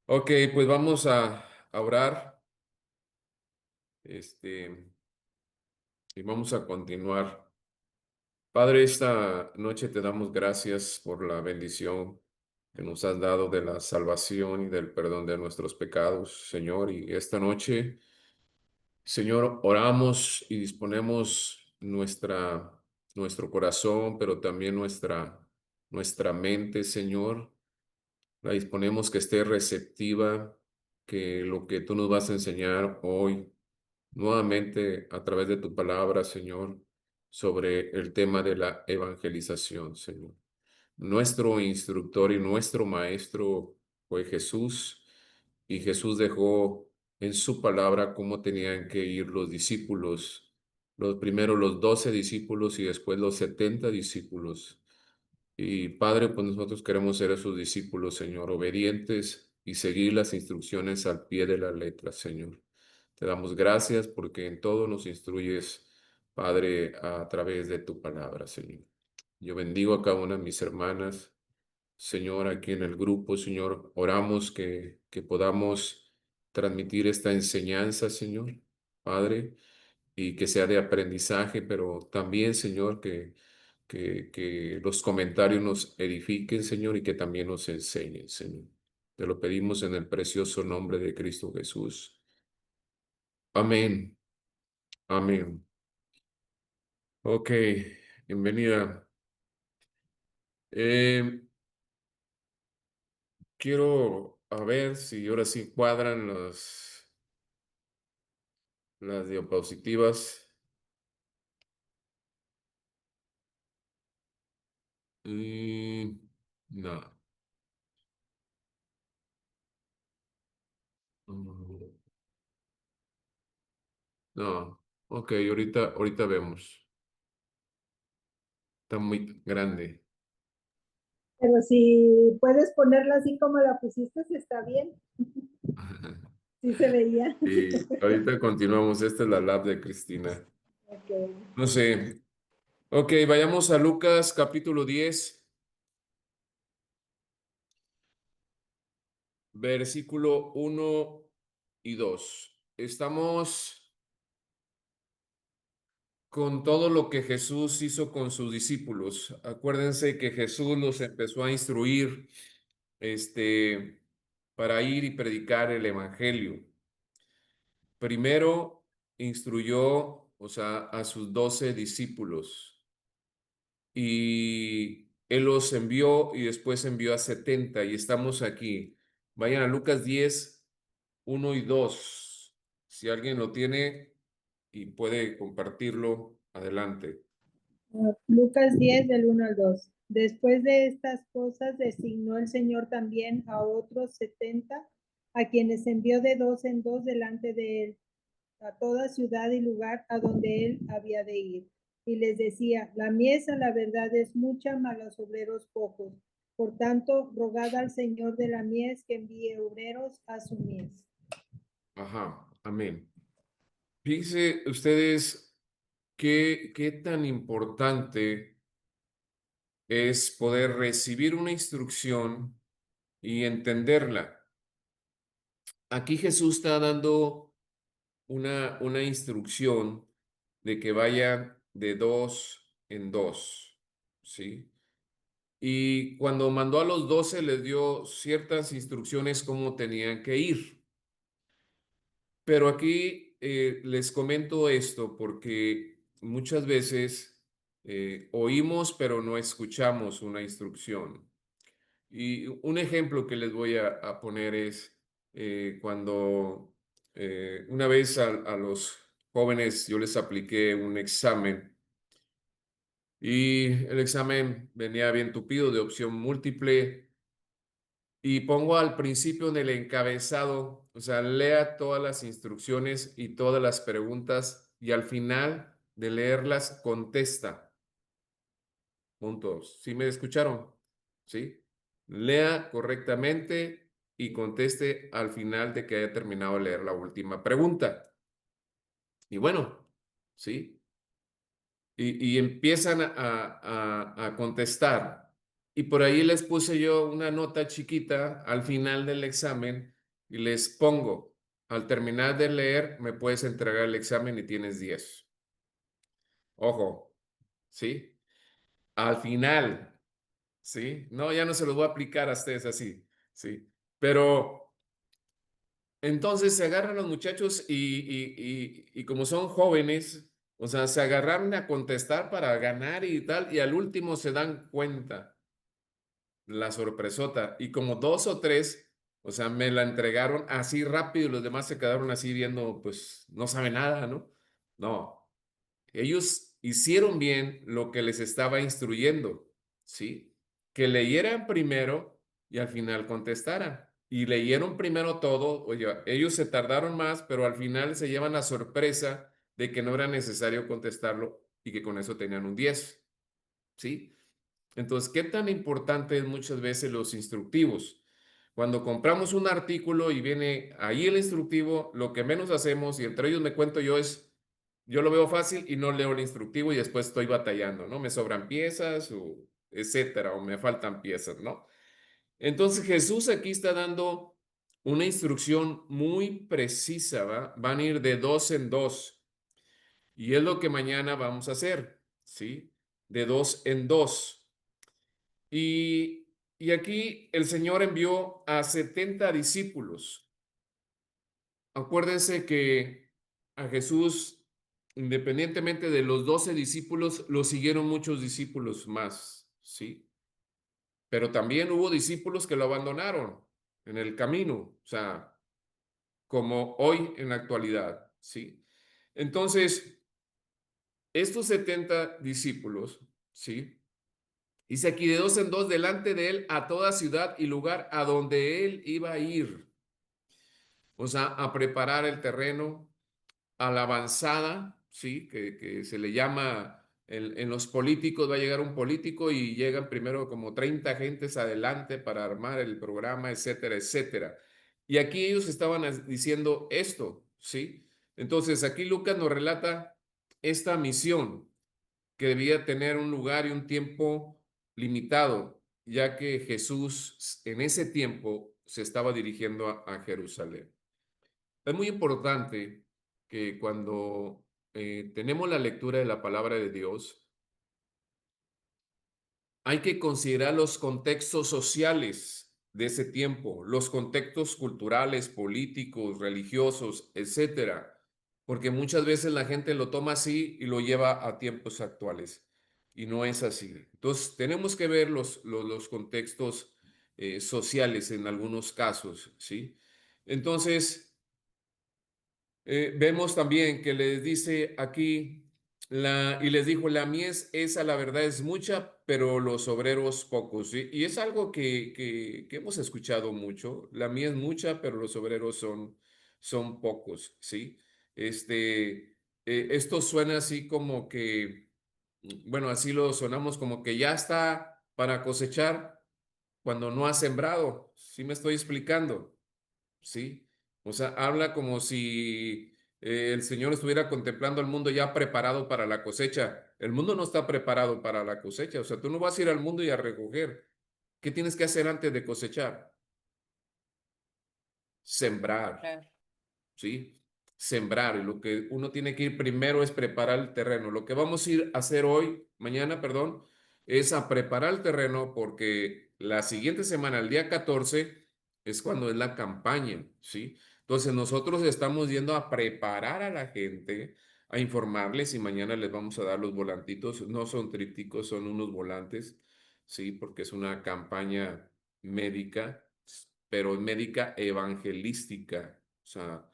Ok, pues vamos a orar, y vamos a continuar. Padre, esta noche te damos gracias por la bendición que nos has dado de la salvación y del perdón de nuestros pecados, Señor. Y esta noche, Señor, oramos y disponemos nuestro corazón, pero también nuestra mente, Señor. La disponemos que esté receptiva, que lo que tú nos vas a enseñar hoy nuevamente a través de tu palabra, Señor, sobre el tema de la evangelización, Señor. Nuestro instructor y nuestro maestro fue Jesús, y Jesús dejó en su palabra cómo tenían que ir los discípulos, los primero los 12 discípulos y después los 70 discípulos. Y Padre, pues nosotros queremos ser esos discípulos, Señor, obedientes y seguir las instrucciones al pie de la letra, Señor. Te damos gracias porque en todo nos instruyes, Padre, a través de tu palabra, Señor. Yo bendigo a cada una de mis hermanas, Señor, aquí en el grupo, Señor. Oramos que podamos transmitir esta enseñanza, Señor, Padre, y que sea de aprendizaje, pero también, Señor, que los comentarios nos edifiquen, Señor, y que también nos enseñen, Señor. Te lo pedimos en el precioso nombre de Cristo Jesús. Amén. Amén. Ok, bienvenida. Eh, quiero a ver si ahora sí cuadran las diapositivas. Y no. Mm, no. Ok, ahorita vemos. Está muy grande. Pero si puedes ponerla así como la pusiste, está bien. Sí se veía. Y ahorita continuamos. Esta es la lab de Cristina. Ok. No sé. Ok, vayamos a Lucas capítulo 10, versículo 1 y 2. Estamos con todo lo que Jesús hizo con sus discípulos. Acuérdense que Jesús los empezó a instruir, este, para ir y predicar el evangelio. Primero instruyó, o sea, a sus 12 discípulos, y él los envió y después envió a 70 y estamos aquí. Vayan a Lucas 10, 1 y 2. Si alguien lo tiene y puede compartirlo, adelante. Lucas 10 del 1 al 2. Después de estas cosas designó el Señor también a otros 70, a quienes envió de dos en dos delante de él, a toda ciudad y lugar a donde él había de ir. Y les decía, la mies a la verdad es mucha, mas los obreros pocos. Por tanto, rogad al Señor de la mies que envíe obreros a su mies. Ajá, amén. Fíjense ustedes qué tan importante es poder recibir una instrucción y entenderla. Aquí Jesús está dando una instrucción de que vaya de dos en dos, ¿sí? Y cuando mandó a los 12 les dio ciertas instrucciones cómo tenían que ir. Pero aquí les comento esto porque muchas veces oímos pero no escuchamos una instrucción. Y un ejemplo que les voy a poner es cuando una vez a los jóvenes yo les apliqué un examen, y el examen venía bien tupido de opción múltiple, y pongo al principio en el encabezado, o sea, lea todas las instrucciones y todas las preguntas y al final de leerlas contesta. Puntos. ¿Sí me escucharon? ¿Sí? Lea correctamente y conteste al final de que haya terminado de leer la última pregunta. Y bueno, ¿sí? Y empiezan a contestar. Y por ahí les puse yo una nota chiquita al final del examen y les pongo, al terminar de leer, me puedes entregar el examen y tienes 10. Ojo, ¿sí? Al final, ¿sí? No, ya no se los voy a aplicar a ustedes así, ¿sí? Pero entonces se agarran los muchachos y como son jóvenes, o sea, se agarraron a contestar para ganar y tal, y al último se dan cuenta, la sorpresota, y como dos o tres, o sea, me la entregaron así rápido y los demás se quedaron así viendo, pues no sabe nada, ¿no? No. Ellos hicieron bien lo que les estaba instruyendo, ¿sí? Que leyeran primero y al final contestaran. Y leyeron primero todo, oye, ellos se tardaron más, pero al final se llevan la sorpresa de que no era necesario contestarlo y que con eso tenían un 10, ¿sí? Entonces, ¿qué tan importante es muchas veces los instructivos? Cuando compramos un artículo y viene ahí el instructivo, lo que menos hacemos, y entre ellos me cuento yo, es, yo lo veo fácil y no leo el instructivo y después estoy batallando, ¿no? Me sobran piezas o etcétera, o me faltan piezas, ¿no? Entonces Jesús aquí está dando una instrucción muy precisa, ¿va? Van a ir de dos en dos y es lo que mañana vamos a hacer, ¿sí? De dos en dos. Y aquí el Señor envió a 70 discípulos. Acuérdense que a Jesús, independientemente de los 12 discípulos, lo siguieron muchos discípulos más, ¿sí? Pero también hubo discípulos que lo abandonaron en el camino, o sea, como hoy en la actualidad, ¿sí? Entonces, estos 70 discípulos, ¿sí? Dice aquí de dos en dos delante de él a toda ciudad y lugar a donde él iba a ir. O sea, a preparar el terreno, a la avanzada, ¿sí? Que se le llama, en los políticos va a llegar un político y llegan primero como 30 gentes adelante para armar el programa, etcétera, etcétera. Y aquí ellos estaban diciendo esto, ¿sí? Entonces aquí Lucas nos relata esta misión que debía tener un lugar y un tiempo limitado, ya que Jesús en ese tiempo se estaba dirigiendo a Jerusalén. Es muy importante que cuando tenemos la lectura de la palabra de Dios, hay que considerar los contextos sociales de ese tiempo, los contextos culturales, políticos, religiosos, etcétera, porque muchas veces la gente lo toma así y lo lleva a tiempos actuales y no es así. Entonces, tenemos que ver los contextos sociales en algunos casos, ¿sí? Entonces, vemos también que les dice aquí, y les dijo, la mies esa, la verdad es mucha, pero los obreros pocos. ¿Sí? Y es algo que hemos escuchado mucho. La mies es mucha, pero los obreros son pocos, ¿sí? Esto suena así como que, bueno, así lo sonamos como que ya está para cosechar cuando no ha sembrado. ¿Sí me estoy explicando? ¿Sí? O sea, habla como si el Señor estuviera contemplando al mundo ya preparado para la cosecha. El mundo no está preparado para la cosecha. O sea, tú no vas a ir al mundo y a recoger. ¿Qué tienes que hacer antes de cosechar? Sembrar. Claro. ¿Sí? Sembrar. Y lo que uno tiene que ir primero es preparar el terreno. Lo que vamos a ir a hacer hoy, mañana, perdón, es a preparar el terreno porque la siguiente semana, el día 14 es cuando es la campaña, ¿sí? Entonces nosotros estamos yendo a preparar a la gente, a informarles y mañana les vamos a dar los volantitos. No son trípticos, son unos volantes, ¿sí? Porque es una campaña médica, pero médica evangelística. O sea,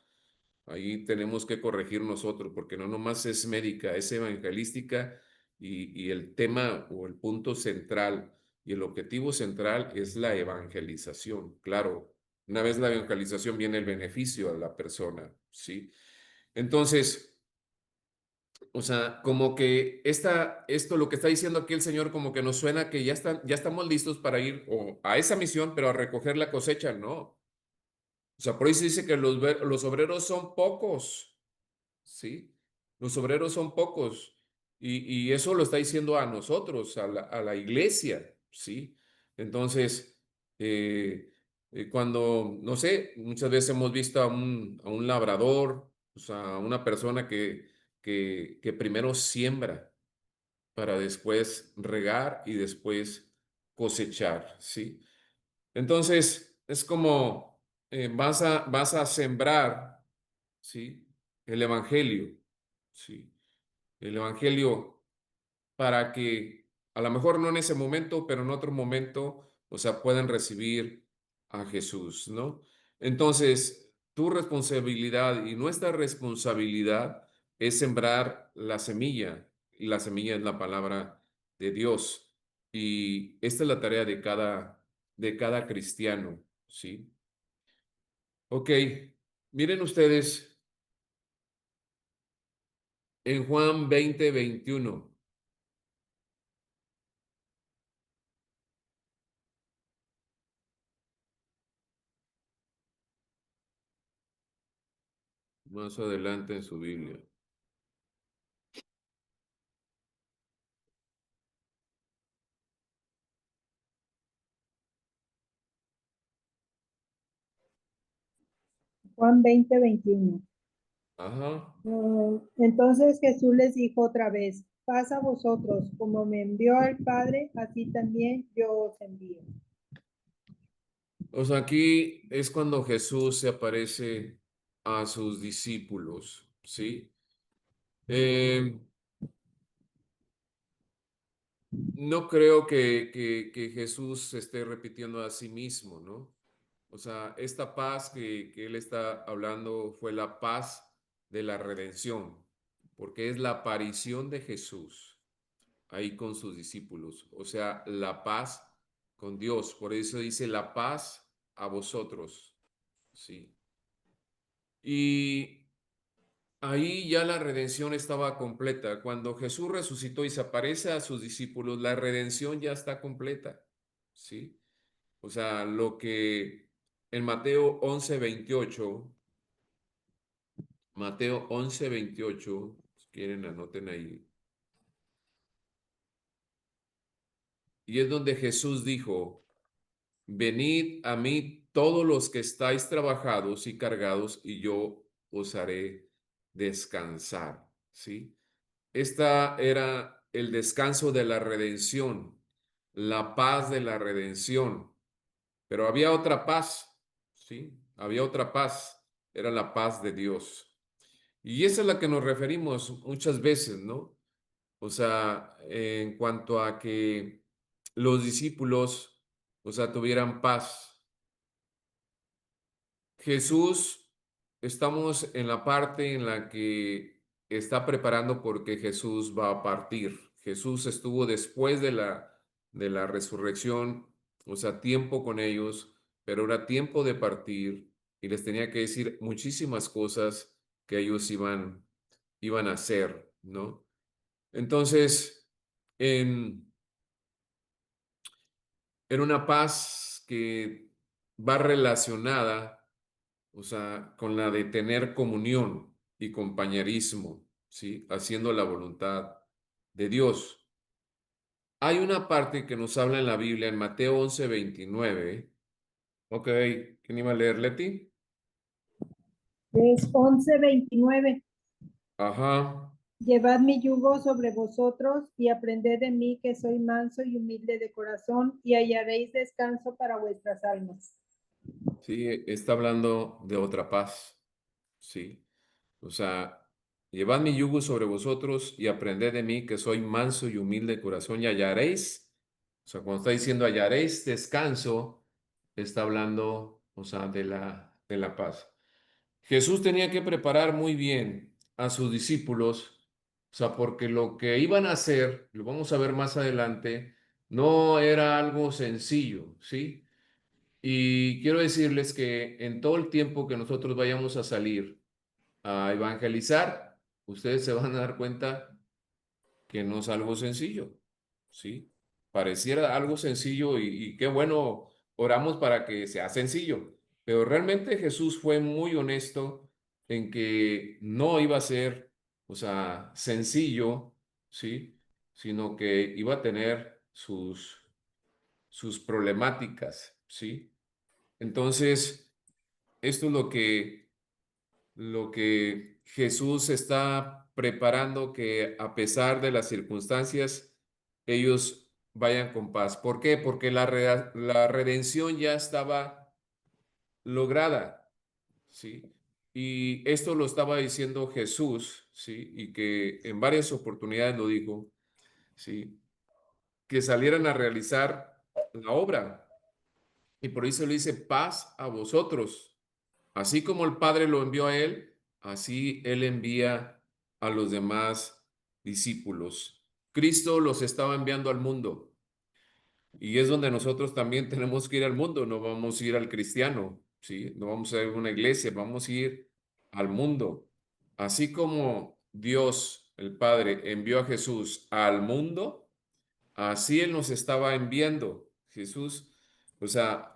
ahí tenemos que corregir nosotros, porque no nomás es médica, es evangelística y el tema o el punto central y el objetivo central es la evangelización. Claro, una vez la evangelización viene el beneficio a la persona, ¿sí? Entonces, o sea, como que esto lo que está diciendo aquí el Señor, como que nos suena que ya estamos listos para ir o a esa misión, pero a recoger la cosecha, ¿no? O sea, por eso dice que los obreros son pocos, ¿sí? Los obreros son pocos. Y eso lo está diciendo a nosotros, a la iglesia, ¿sí? Entonces, eh, Cuando, no sé, muchas veces hemos visto a un labrador, o sea, a una persona que primero siembra para después regar y después cosechar, ¿sí? Entonces, es como vas a sembrar, ¿sí? El evangelio, ¿sí? El evangelio para que a lo mejor no en ese momento, pero en otro momento, o sea, puedan recibir a Jesús, ¿no? Entonces, tu responsabilidad y nuestra responsabilidad es sembrar la semilla, y la semilla es la palabra de Dios. Y esta es la tarea de cada cristiano, ¿sí? Ok, miren ustedes en Juan 20:21. Más adelante en su Biblia. Juan 20:21. Ajá. Entonces Jesús les dijo otra vez, paz a vosotros, como me envió el Padre, así también yo os envío. O sea, aquí es cuando Jesús se aparece a sus discípulos, ¿sí? Eh, no creo que Jesús se esté repitiendo a sí mismo, ¿no? O sea, esta paz que él está hablando fue la paz de la redención, porque es la aparición de Jesús ahí con sus discípulos, o sea, la paz con Dios. Por eso dice la paz a vosotros, ¿sí? Y ahí ya la redención estaba completa. Cuando Jesús resucitó y se aparece a sus discípulos, la redención ya está completa, ¿sí? O sea, lo que en Mateo 11:28, si quieren anoten ahí, y es donde Jesús dijo, venid a mí todos los que estáis trabajados y cargados, y yo os haré descansar, ¿sí? Esta era el descanso de la redención, la paz de la redención. Pero había otra paz, ¿sí? Había otra paz, era la paz de Dios. Y esa es la que nos referimos muchas veces, ¿no? O sea, en cuanto a que los discípulos, o sea, tuvieran paz. Jesús, estamos en la parte en la que está preparando porque Jesús va a partir. Jesús estuvo después de la resurrección, o sea, tiempo con ellos, pero era tiempo de partir y les tenía que decir muchísimas cosas que ellos iban a hacer, ¿no? Entonces, en, en una paz que va relacionada, o sea, con la de tener comunión y compañerismo, ¿sí? Haciendo la voluntad de Dios. Hay una parte que nos habla en la Biblia, en Mateo 11:29. Ok, ¿quién iba a leer, Leti? Es 11:29. Ajá, Llevad mi yugo sobre vosotros y aprended de mí que soy manso y humilde de corazón y hallaréis descanso para vuestras almas. sí, está hablando de otra paz, ¿sí? O sea, llevad mi yugo sobre vosotros y aprended de mí que soy manso y humilde de corazón y hallaréis, o sea, cuando está diciendo hallaréis descanso, está hablando, o sea, de la paz. Jesús tenía que preparar muy bien a sus discípulos, o sea, porque lo que iban a hacer, lo vamos a ver más adelante, no era algo sencillo, ¿sí? Y quiero decirles que en todo el tiempo que nosotros vayamos a salir, a evangelizar, ustedes se van a dar cuenta que no es algo sencillo, ¿sí? Pareciera algo sencillo y qué bueno, oramos para que sea sencillo, pero realmente Jesús fue muy honesto en que no iba a ser, o sea, sencillo, ¿sí? Sino que iba a tener sus problemáticas, ¿sí? Entonces, esto es lo que Jesús está preparando, que a pesar de las circunstancias, ellos vayan con paz. ¿Por qué? Porque la redención ya estaba lograda, ¿sí? Y esto lo estaba diciendo Jesús, ¿sí? Y que en varias oportunidades lo dijo, ¿sí? Que salieran a realizar la obra. Y por eso le dice paz a vosotros. Así como el Padre lo envió a él, así él envía a los demás discípulos. Cristo los estaba enviando al mundo y es donde nosotros también tenemos que ir al mundo, no vamos a ir al cristiano, ¿sí? No vamos a ir a una iglesia, vamos a ir al mundo. Así como Dios, el Padre, envió a Jesús al mundo, así Él nos estaba enviando. Jesús, o sea,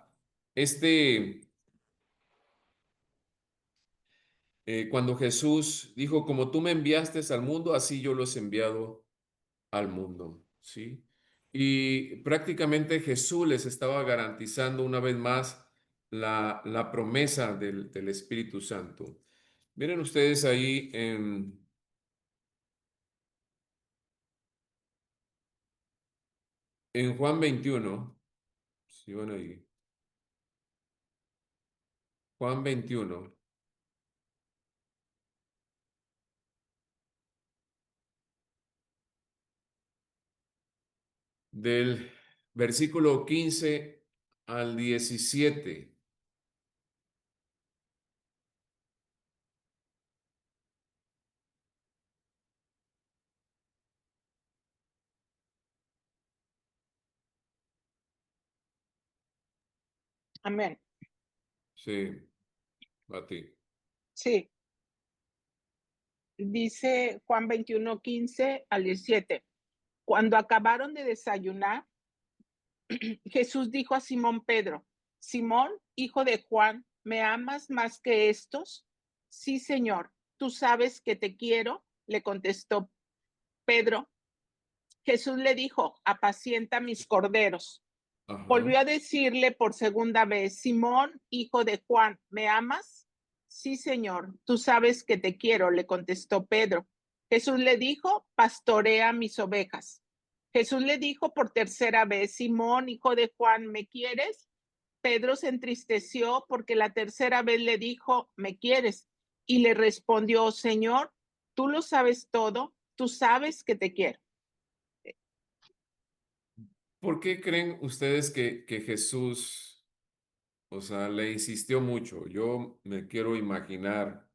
cuando Jesús dijo, como tú me enviaste al mundo, así yo los he enviado al mundo, ¿sí? Y prácticamente Jesús les estaba garantizando una vez más la promesa del Espíritu Santo. Miren ustedes ahí en Juan 21, si van ahí, Juan 21, del versículo 15 al 17. Amén. Sí, a ti. Sí, dice Juan 21:15 al 17. Cuando acabaron de desayunar, Jesús dijo a Simón Pedro, Simón, hijo de Juan, ¿me amas más que estos? Sí, Señor, tú sabes que te quiero, le contestó Pedro. Jesús le dijo, apacienta mis corderos. Ajá. Volvió a decirle por segunda vez, Simón, hijo de Juan, ¿me amas? Sí, Señor, tú sabes que te quiero, le contestó Pedro. Jesús le dijo, pastorea mis ovejas. Jesús le dijo por tercera vez, Simón, hijo de Juan, ¿me quieres? Pedro se entristeció porque la tercera vez le dijo, ¿me quieres? Y le respondió, Señor, tú lo sabes todo, tú sabes que te quiero. ¿Por qué creen ustedes que Jesús, o sea, le insistió mucho? Yo me quiero imaginar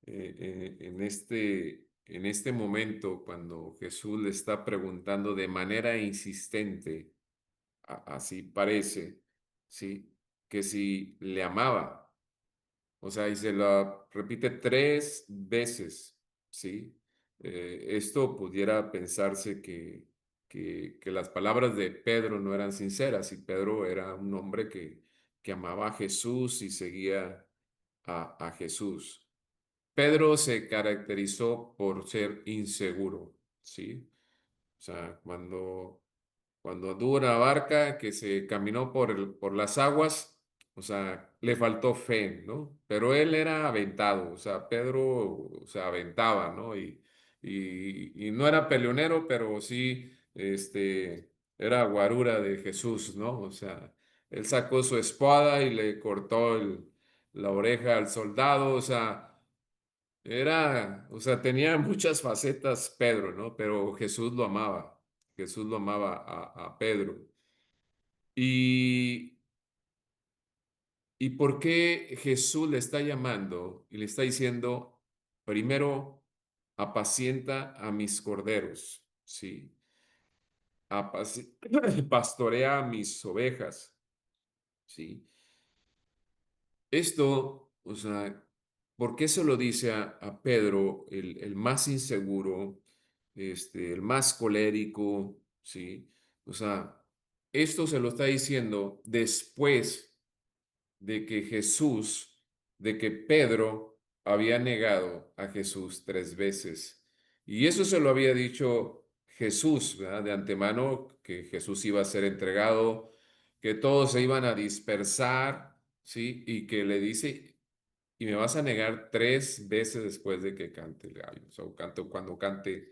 en este momento cuando Jesús le está preguntando de manera insistente, así parece, ¿sí? Que si le amaba. O sea, y se la repite 3 veces, ¿sí? Esto pudiera pensarse que las palabras de Pedro no eran sinceras y Pedro era un hombre que amaba a Jesús y seguía a Jesús. Pedro se caracterizó por ser inseguro, ¿sí? O sea, cuando anduvo en la barca que se caminó por las aguas, o sea, le faltó fe, ¿no? Pero él era aventado, o sea, Pedro, o sea, aventaba, ¿no? Y no era peleonero, pero sí, era guarura de Jesús, ¿no? O sea, él sacó su espada y le cortó la oreja al soldado, o sea, o sea, tenía muchas facetas Pedro, ¿no? Pero Jesús lo amaba a Pedro. ¿Y, y por qué Jesús le está llamando y le está diciendo, primero, apacienta a mis corderos, ¿sí? Pastorea a mis ovejas, ¿sí? Esto, o sea, ¿por qué se lo dice a Pedro, el más inseguro, el más colérico, ¿sí? O sea, esto se lo está diciendo después de que de que Pedro había negado a Jesús 3 veces. Y eso se lo había dicho Jesús, ¿verdad? De antemano, que Jesús iba a ser entregado, que todos se iban a dispersar, ¿sí? Y que le dice, y me vas a negar 3 veces después de que cante el gallo, o sea, cuando cante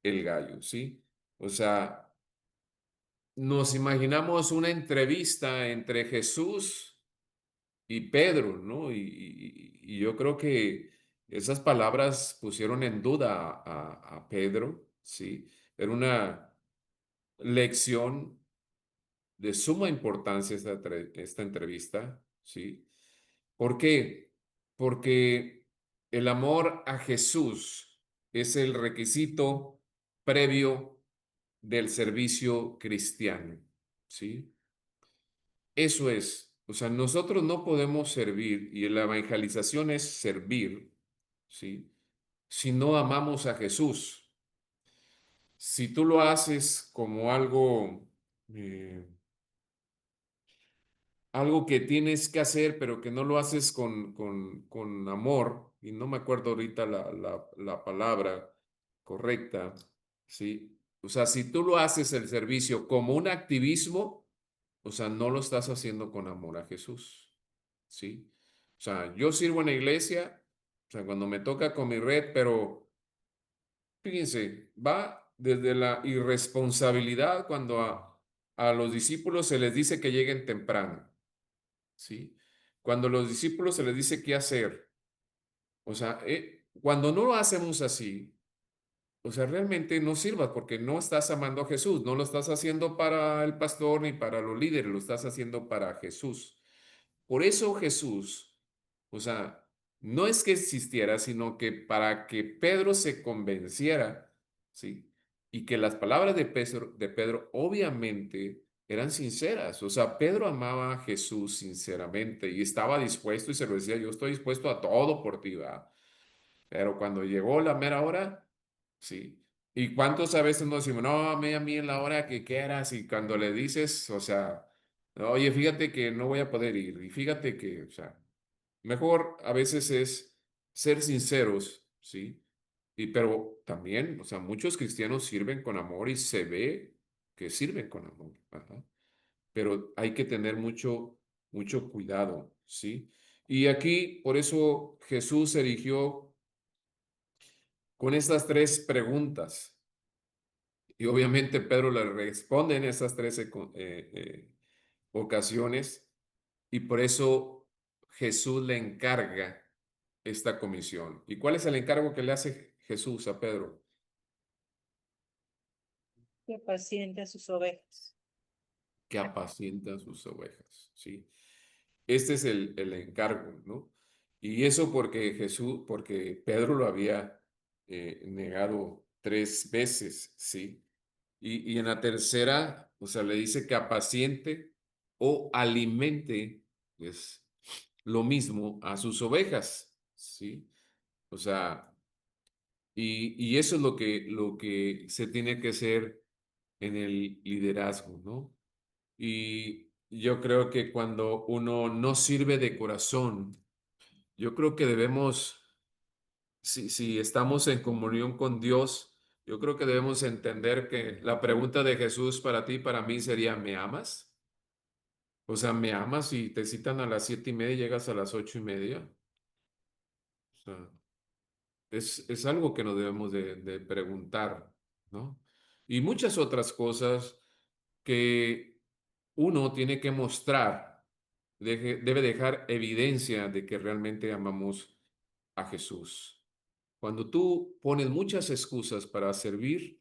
el gallo, ¿sí? O sea, nos imaginamos una entrevista entre Jesús y Pedro, ¿no? Y yo creo que esas palabras pusieron en duda a Pedro, ¿sí? Era una lección de suma importancia esta entrevista, ¿sí? ¿Por qué? Porque el amor a Jesús es el requisito previo del servicio cristiano, ¿sí? Eso es, o sea, nosotros no podemos servir, y la evangelización es servir, ¿sí? Si no amamos a Jesús. Si tú lo haces como eh, algo que tienes que hacer, pero que no lo haces con amor, y no me acuerdo ahorita la palabra correcta, ¿sí? O sea, si tú lo haces el servicio como un activismo, o sea, no lo estás haciendo con amor a Jesús, ¿sí? O sea, yo sirvo en la iglesia, o sea, cuando me toca con mi red, pero fíjense, va desde la irresponsabilidad cuando a los discípulos se les dice que lleguen temprano. ¿Sí? Cuando a los discípulos se les dice qué hacer, o sea, cuando no lo hacemos así, o sea, realmente no sirva porque no estás amando a Jesús, no lo estás haciendo para el pastor ni para los líderes, lo estás haciendo para Jesús. Por eso Jesús, o sea, no es que existiera, sino que para que Pedro se convenciera, ¿sí? Y que las palabras de Pedro obviamente eran sinceras. O sea, Pedro amaba a Jesús sinceramente y estaba dispuesto y se lo decía, yo estoy dispuesto a todo por ti, ¿va? Pero cuando llegó la mera hora, sí. ¿Y cuántos a veces nos decimos, no, a mí en la hora que quieras? Y cuando le dices, o sea, oye, fíjate que no voy a poder ir. Y fíjate que, o sea, mejor a veces es ser sinceros, ¿sí? Pero también, o sea, muchos cristianos sirven con amor y se ve que sirven con amor. Ajá. Pero hay que tener mucho cuidado, ¿sí? Y aquí, por eso Jesús se erigió con estas 3 preguntas. Y obviamente Pedro le responde en esas 13 ocasiones y por eso Jesús le encarga esta comisión. ¿Y cuál es el encargo que le hace Jesús a Pedro? Que paciente a sus ovejas. Que apacienta sus ovejas, ¿sí? Este es el encargo, ¿no? Y eso porque Pedro lo había negado 3 veces, ¿sí? Y en la tercera, o sea, le dice que apaciente o alimente, pues, lo mismo a sus ovejas, ¿sí? O sea, y eso es lo que se tiene que hacer en el liderazgo, ¿no? Y yo creo que cuando uno no sirve de corazón, yo creo que debemos, si estamos en comunión con Dios, yo creo que debemos entender que la pregunta de Jesús para ti, para mí sería, ¿me amas? O sea, ¿me amas si te citan a las 7:30 y llegas a las 8:30? O sea, es algo que nos debemos de preguntar, ¿no? Y muchas otras cosas que uno tiene que mostrar, debe dejar evidencia de que realmente amamos a Jesús. Cuando tú pones muchas excusas para servir,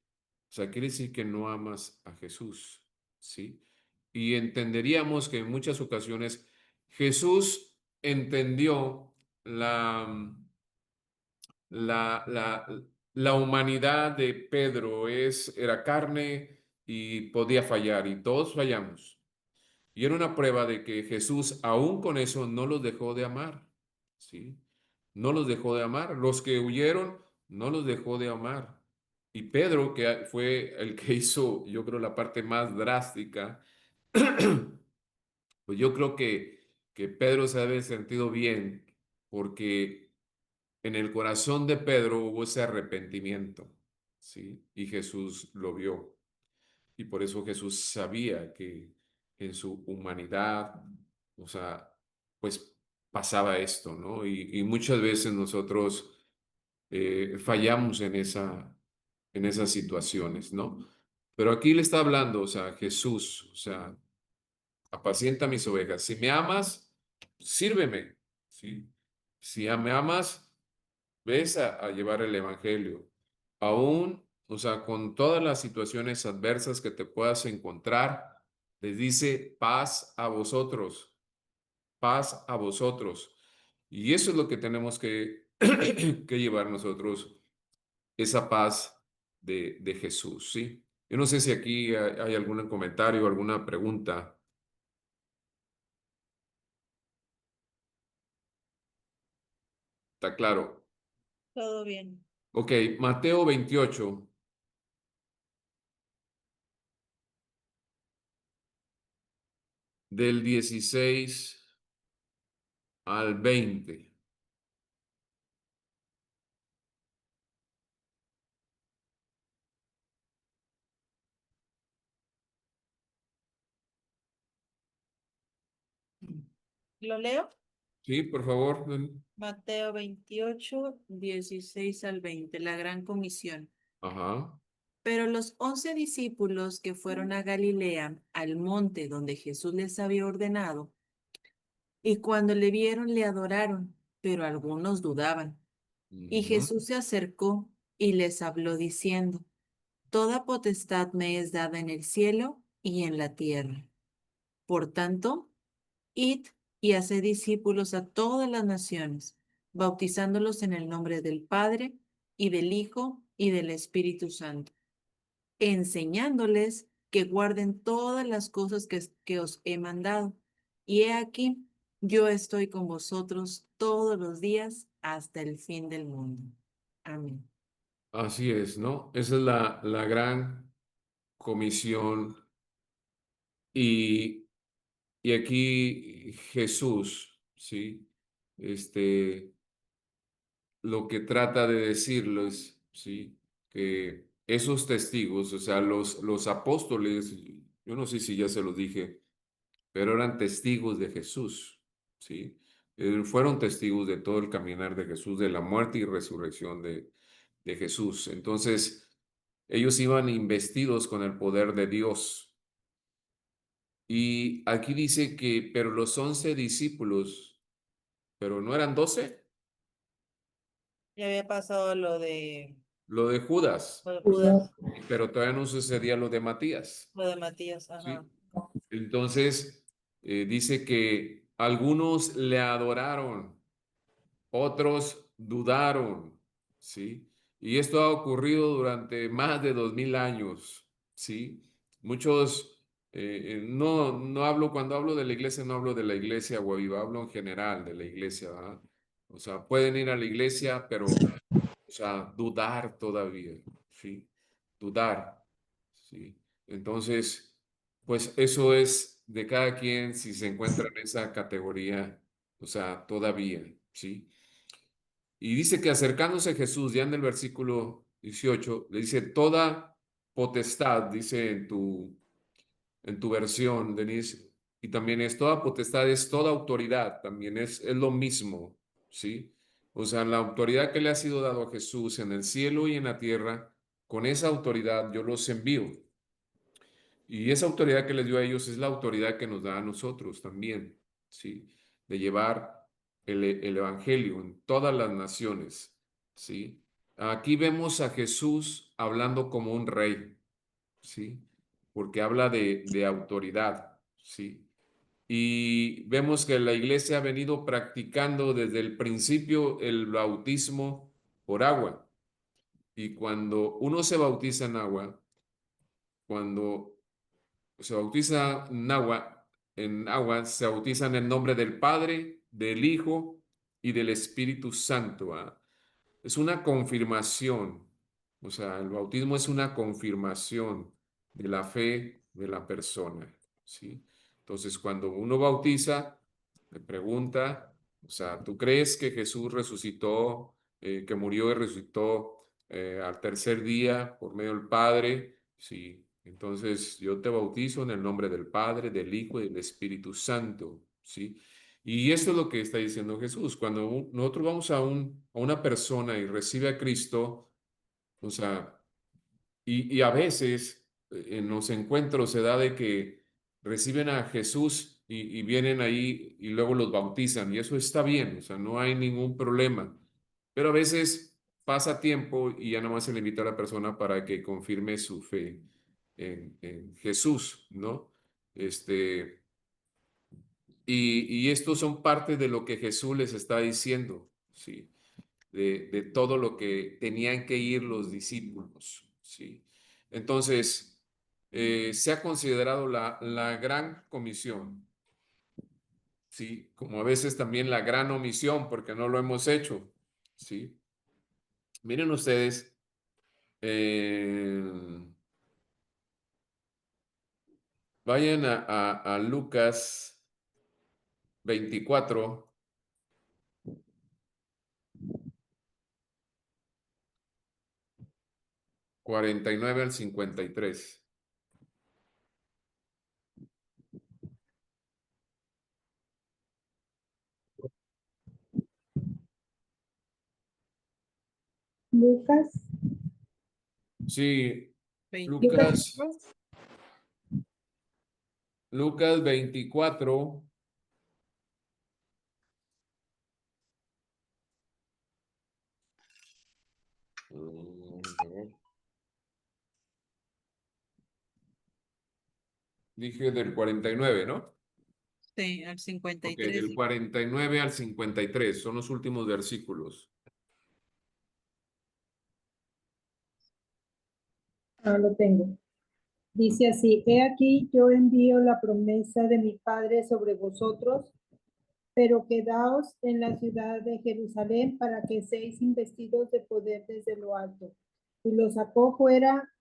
o sea, quiere decir que no amas a Jesús, ¿sí? Y entenderíamos que en muchas ocasiones Jesús entendió la, la humanidad de Pedro era carne y podía fallar, y todos fallamos. Y era una prueba de que Jesús, aún con eso, no los dejó de amar, ¿sí? No los dejó de amar. Los que huyeron, no los dejó de amar. Y Pedro, que fue el que hizo, yo creo, la parte más drástica, pues yo creo que Pedro se debe haber sentido bien, porque en el corazón de Pedro hubo ese arrepentimiento, ¿sí? Y Jesús lo vio. Y por eso Jesús sabía que en su humanidad, o sea, pues pasaba esto, ¿no? Y muchas veces nosotros fallamos en esas situaciones, ¿no? Pero aquí le está hablando, o sea, Jesús, o sea, apacienta mis ovejas. Si me amas, sírveme, ¿sí? Si me amas, ves a llevar el evangelio. Aún, o sea, con todas las situaciones adversas que te puedas encontrar, les dice paz a vosotros, paz a vosotros. Y eso es lo que tenemos que, que llevar nosotros, esa paz de Jesús, ¿sí? Yo no sé si aquí hay algún comentario, alguna pregunta. ¿Está claro? Todo bien. Ok, Mateo 28, del 16 al 20. ¿Lo leo? Sí, por favor. Mateo 28, 16 al 20, la gran comisión. Ajá. Pero los 11 discípulos que fueron a Galilea, al monte donde Jesús les había ordenado, y cuando le vieron le adoraron, pero algunos dudaban. Y Ujú. Jesús se acercó y les habló diciendo, Toda potestad me es dada en el cielo y en la tierra. Por tanto, id y haced discípulos a todas las naciones, bautizándolos en el nombre del Padre y del Hijo y del Espíritu Santo, enseñándoles que guarden todas las cosas que os he mandado. Y he aquí, yo estoy con vosotros todos los días hasta el fin del mundo. Amén. Así es, ¿no? Esa es la gran comisión. Y, y aquí Jesús, ¿sí? Este, lo que trata de decirles, ¿sí? Que esos testigos, o sea, los apóstoles, yo no sé si ya se los dije, pero eran testigos de Jesús, ¿sí? Fueron testigos de todo el caminar de Jesús, de la muerte y resurrección de Jesús. Entonces, ellos iban investidos con el poder de Dios. Y aquí dice que, pero los 11 discípulos, pero no eran 12, Ya había pasado lo de Judas, lo de Judas, pero todavía no sucedía lo de Matías, lo de Matías, ajá. ¿sí? Entonces, dice que algunos le adoraron, otros dudaron, ¿sí? Y esto ha ocurrido durante más de 2000 años, ¿sí? Muchos, no hablo, cuando hablo de la iglesia, no hablo de la iglesia Guaviva, hablo en general de la iglesia, ¿verdad? O sea, pueden ir a la iglesia, pero, o sea, dudar todavía, ¿sí? Dudar, ¿sí? Entonces, pues eso es de cada quien si se encuentra en esa categoría, o sea, todavía, ¿sí? Y dice que acercándose a Jesús, ya en el versículo 18, le dice, toda potestad, dice en tu versión, Denise, y también es toda potestad, es toda autoridad, también es lo mismo, ¿sí? O sea, la autoridad que le ha sido dado a Jesús en el cielo y en la tierra, con esa autoridad yo los envío. Y esa autoridad que les dio a ellos es la autoridad que nos da a nosotros también, ¿sí? De llevar el evangelio en todas las naciones, ¿sí? Aquí vemos a Jesús hablando como un rey, ¿sí? Porque habla de autoridad, ¿sí? Y vemos que la iglesia ha venido practicando desde el principio el bautismo por agua. Y cuando uno se bautiza en agua, cuando se bautiza en agua, se bautiza en el nombre del Padre, del Hijo y del Espíritu Santo. ¿Ah? Es una confirmación, o sea, el bautismo es una confirmación de la fe de la persona, ¿sí? Entonces, cuando uno bautiza, le pregunta, o sea, ¿tú crees que Jesús resucitó, que murió y resucitó al tercer día por medio del Padre? Sí. Entonces, yo te bautizo en el nombre del Padre, del Hijo y del Espíritu Santo, ¿sí? Y esto es lo que está diciendo Jesús. Cuando nosotros vamos a una persona y recibe a Cristo, o sea, y a veces en los encuentros se da de que reciben a Jesús y vienen ahí y luego los bautizan, y eso está bien, o sea, no hay ningún problema. Pero a veces pasa tiempo y ya nada más se le invita a la persona para que confirme su fe en Jesús, ¿no? Este, y estos son parte de lo que Jesús les está diciendo, ¿sí? De todo lo que tenían que ir los discípulos, ¿sí? Entonces, se ha considerado la gran comisión, ¿sí? Como a veces también la gran omisión, porque no lo hemos hecho, ¿sí? Miren ustedes, eh, vayan a Lucas 24, 49 al 53. Lucas, Sí, 24. Lucas, Lucas 24. A ver, dije del 49, ¿no? Sí, al Ok, 53. del 49 al 53 son los últimos versículos. lo tengo. Dice así, he aquí yo envío la promesa de mi Padre sobre vosotros, pero quedaos en la ciudad de Jerusalén para que seáis investidos de poder desde lo alto. Y los sacó fuera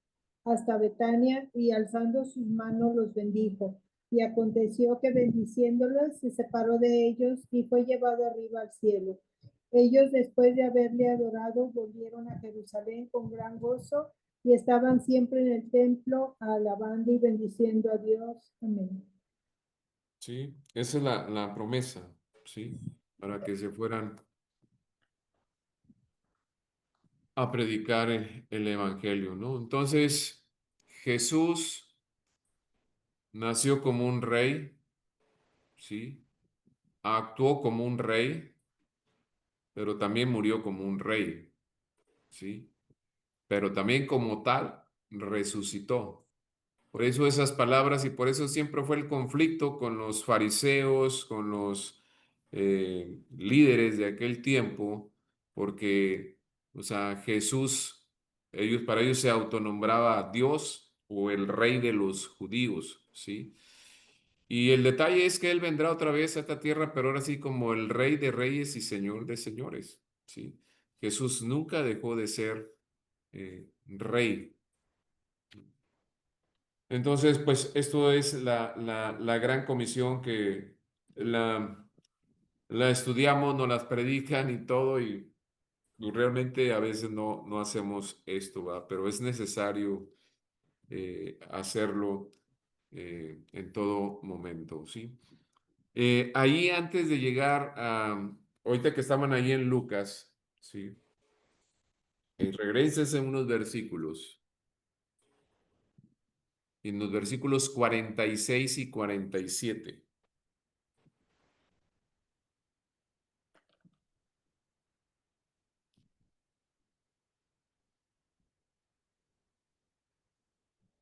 hasta Betania y alzando sus manos los bendijo. Y aconteció que bendiciéndolos se separó de ellos y fue llevado arriba al cielo. Ellos, después de haberle adorado, volvieron a Jerusalén con gran gozo y estaban siempre en el templo alabando y bendiciendo a Dios. Amén. ¿Sí? Esa es la promesa, ¿sí? Para que se fueran a predicar el evangelio, ¿no? Entonces, Jesús nació como un rey, ¿sí? Actuó como un rey, pero también murió como un rey, ¿sí? Pero también como tal resucitó. Por eso esas palabras y por eso siempre fue el conflicto con los fariseos, con los líderes de aquel tiempo, porque, o sea, Jesús, para ellos se autonombraba Dios o el rey de los judíos, ¿sí? Y el detalle es que Él vendrá otra vez a esta tierra, pero ahora sí como el rey de reyes y señor de señores, ¿sí? Jesús nunca dejó de ser rey. Entonces, pues esto es la gran comisión que la, la estudiamos, nos las predican y todo, y realmente a veces no hacemos esto, ¿va? Pero es necesario hacerlo en todo momento, ¿sí? Ahí antes de llegar a, ahorita que estaban ahí en Lucas, ¿sí? Regrésense unos versículos, en los versículos 46 y 47.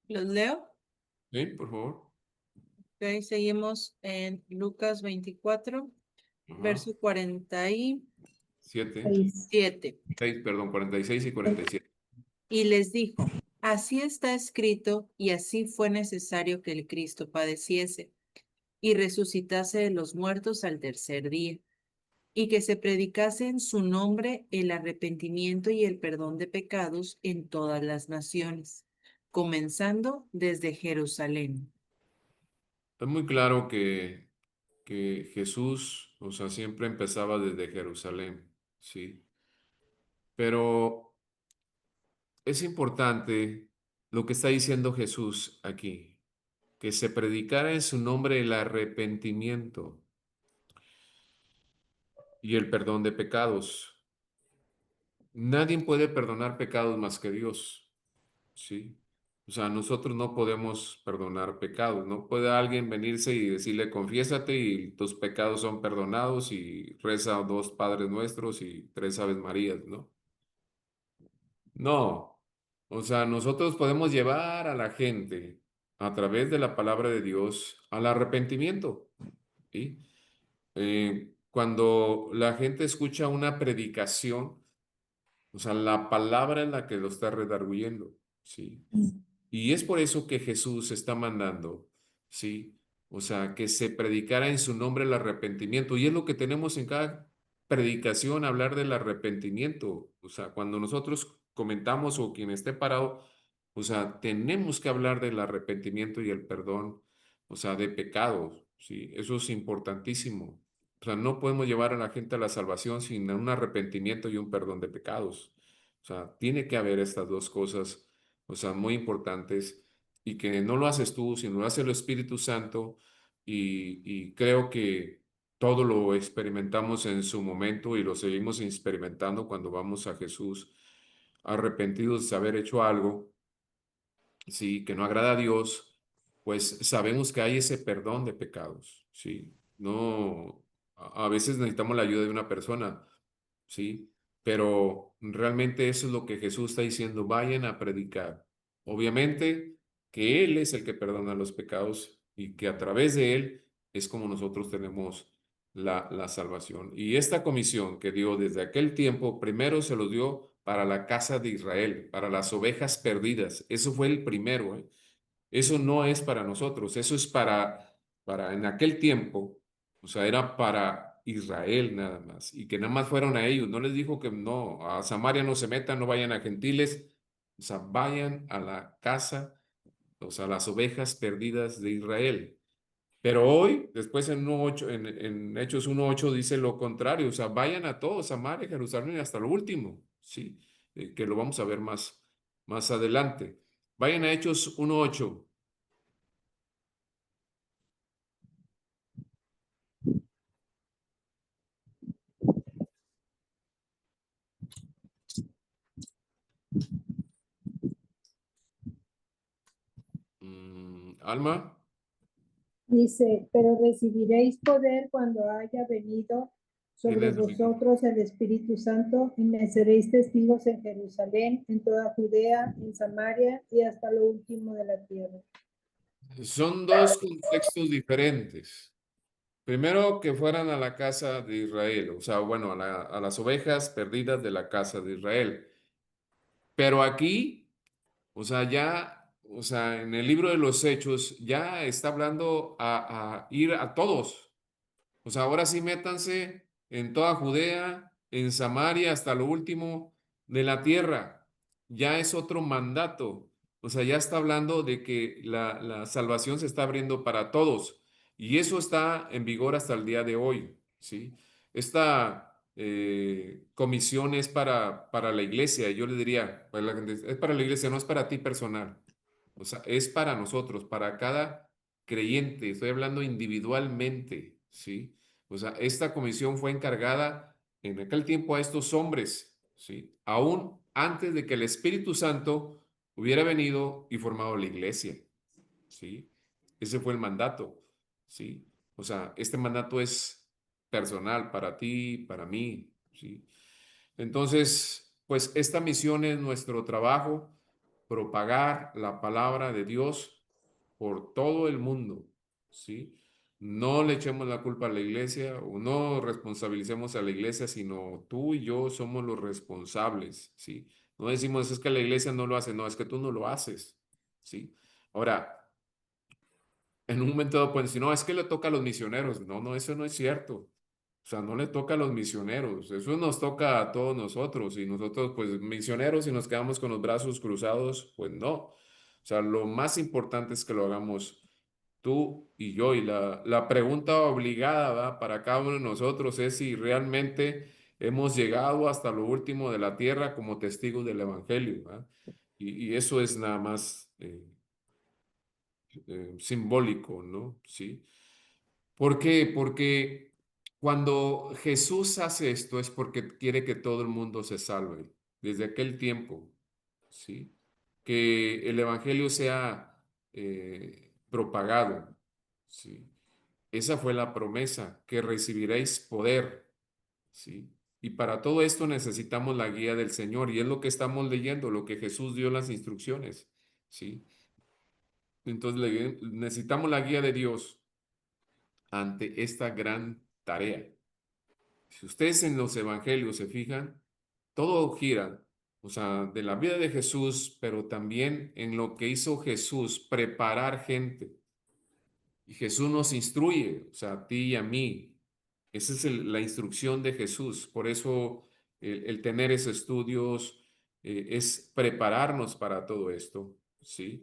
¿Los leo? ¿Sí? Por favor. Ok, seguimos en Lucas 24, Ajá. verso 47. 7, 6, perdón, 46 y 47. Y les dijo, así está escrito y así fue necesario que el Cristo padeciese y resucitase de los muertos al tercer día, y que se predicase en su nombre el arrepentimiento y el perdón de pecados en todas las naciones, comenzando desde Jerusalén. Es muy claro que Jesús, o sea, siempre empezaba desde Jerusalén, ¿sí? Pero es importante lo que está diciendo Jesús aquí, que se predicara en su nombre el arrepentimiento. y el perdón de pecados. Nadie puede perdonar pecados más que Dios, ¿sí? O sea, nosotros no podemos perdonar pecados. No puede alguien venirse y decirle, confiésate y tus pecados son perdonados y reza 2 Padres Nuestros y 3 Aves Marías, ¿no? No. O sea, nosotros podemos llevar a la gente a través de la palabra de Dios al arrepentimiento, ¿sí? Cuando la gente escucha una predicación, o sea, la palabra es la que lo está redarguyendo, ¿sí? Y es por eso que Jesús está mandando, ¿sí? O sea, que se predicara en su nombre el arrepentimiento. Y es lo que tenemos en cada predicación, hablar del arrepentimiento. O sea, cuando nosotros comentamos o quien esté parado, o sea, tenemos que hablar del arrepentimiento y el perdón, o sea, de pecados, ¿sí? Eso es importantísimo. O sea, no podemos llevar a la gente a la salvación sin un arrepentimiento y un perdón de pecados. O sea, tiene que haber estas 2 cosas, o sea, muy importantes, y que no lo haces tú, sino lo hace el Espíritu Santo, y creo que todo lo experimentamos en su momento y lo seguimos experimentando cuando vamos a Jesús arrepentidos de haber hecho algo, sí, que no agrada a Dios, pues sabemos que hay ese perdón de pecados, sí. No, a veces necesitamos la ayuda de una persona, ¿sí? Pero realmente eso es lo que Jesús está diciendo, vayan a predicar. Obviamente que Él es el que perdona los pecados y que a través de Él es como nosotros tenemos la salvación. Y esta comisión que dio desde aquel tiempo, primero se lo dio para la casa de Israel, para las ovejas perdidas. Eso fue el primero, ¿eh? Eso no es para nosotros, eso es para en aquel tiempo, o sea, era para Israel nada más, y que nada más fueron a ellos, no les dijo que no, a Samaria no se metan, no vayan a gentiles, o sea, vayan a la casa, o sea, las ovejas perdidas de Israel. Pero hoy, después en, 1:8 en Hechos 1:8 dice lo contrario, o sea, vayan a todos, Samaria, Jerusalén, hasta lo último, ¿sí? Que lo vamos a ver más adelante. Vayan a Hechos 1:8. Alma, Dice, pero recibiréis poder cuando haya venido sobre diles el micrófono. vosotros el Espíritu Santo y me seréis testigos en Jerusalén, en toda Judea, en Samaria y hasta lo último de la tierra. Son 2 contextos diferentes. Primero, que fueran a la casa de Israel, o sea, bueno, a las ovejas perdidas de la casa de Israel. Pero aquí, o sea, ya, o sea, en el libro de los Hechos, ya está hablando a ir a todos. O sea, ahora sí métanse en toda Judea, en Samaria, hasta lo último de la tierra. Ya es otro mandato. O sea, ya está hablando de que la salvación se está abriendo para todos. Y eso está en vigor hasta el día de hoy, ¿sí? Esta comisión es para la iglesia. Yo le diría, pues, es para la iglesia, no es para ti personal. O sea, es para nosotros, para cada creyente. Estoy hablando individualmente, ¿sí? O sea, esta comisión fue encargada en aquel tiempo a estos hombres, ¿sí? Aún antes de que el Espíritu Santo hubiera venido y formado la iglesia, ¿sí? Ese fue el mandato, ¿sí? O sea, este mandato es personal para ti, para mí, ¿sí? Entonces, pues esta misión es nuestro trabajo, propagar la palabra de Dios por todo el mundo, ¿sí? No le echemos la culpa a la iglesia o no responsabilicemos a la iglesia, sino tú y yo somos los responsables, ¿sí? No decimos es que la iglesia no lo hace, no, es que tú no lo haces, ¿sí? Ahora, en un momento dado pueden decir, no, es que le toca a los misioneros. No, no, eso no es cierto. O sea, no le toca a los misioneros, eso nos toca a todos nosotros y nosotros, pues, misioneros, y nos quedamos con los brazos cruzados, pues no. O sea, lo más importante es que lo hagamos tú y yo. Y la pregunta obligada, ¿verdad?, para cada uno de nosotros es si realmente hemos llegado hasta lo último de la tierra como testigos del Evangelio, ¿verdad? Y eso es nada más simbólico, ¿no? Sí. ¿Por qué? Porque Cuando Jesús hace esto es porque quiere que todo el mundo se salve. Desde aquel tiempo, ¿sí? Que el evangelio sea propagado, ¿sí? Esa fue la promesa, que recibiréis poder, ¿sí? Y para todo esto necesitamos la guía del Señor, y es lo que estamos leyendo, lo que Jesús dio las instrucciones, ¿sí? Entonces necesitamos la guía de Dios ante esta gran tarea. Si ustedes en los evangelios se fijan, todo gira, o sea, de la vida de Jesús, pero también en lo que hizo Jesús, preparar gente. Y Jesús nos instruye, o sea, a ti y a mí. Esa es la instrucción de Jesús. Por eso el tener esos estudios es prepararnos para todo esto, ¿sí?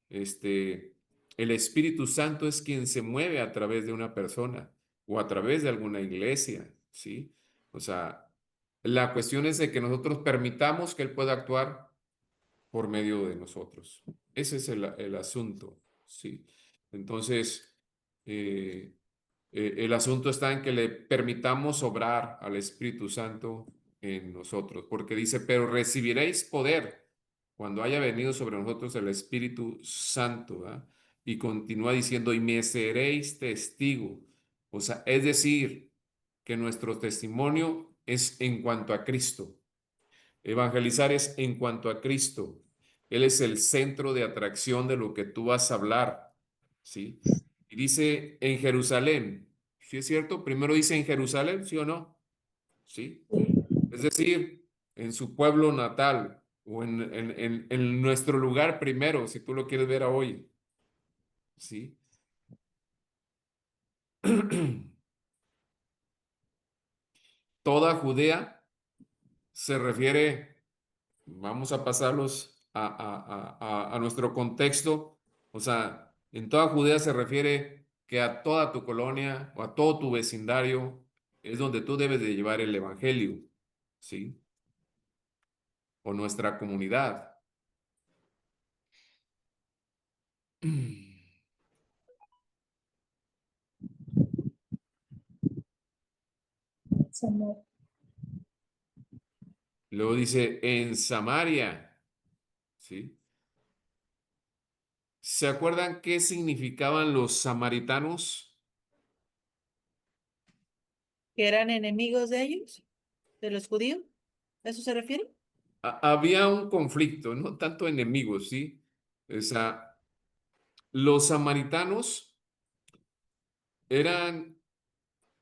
Este, el Espíritu Santo es quien se mueve a través de una persona o a través de alguna iglesia, ¿sí? O sea, la cuestión es de que nosotros permitamos que Él pueda actuar por medio de nosotros. Ese es el asunto, ¿sí? Entonces, eh, el asunto está en que le permitamos obrar al Espíritu Santo en nosotros, porque dice, pero recibiréis poder cuando haya venido sobre nosotros el Espíritu Santo, ¿verdad? Y continúa diciendo, y me seréis testigo. O sea, es decir, que nuestro testimonio es en cuanto a Cristo. Evangelizar es en cuanto a Cristo. Él es el centro de atracción de lo que tú vas a hablar, ¿sí? Y dice en Jerusalén, ¿sí es cierto? Primero dice en Jerusalén, ¿sí o no? ¿Sí? Es decir, en su pueblo natal o en nuestro lugar primero, si tú lo quieres ver a hoy, ¿sí? Toda Judea se refiere. Vamos a pasarlos a nuestro contexto. O sea, en toda Judea se refiere que a toda tu colonia o a todo tu vecindario es donde tú debes de llevar el evangelio, ¿sí? O nuestra comunidad. Samar. Luego dice en Samaria, ¿sí? ¿Se acuerdan qué significaban los samaritanos? ¿Que eran enemigos de ellos, de los judíos? ¿A eso se refiere? Había un conflicto, no tanto enemigos, ¿sí? O sea, los samaritanos eran,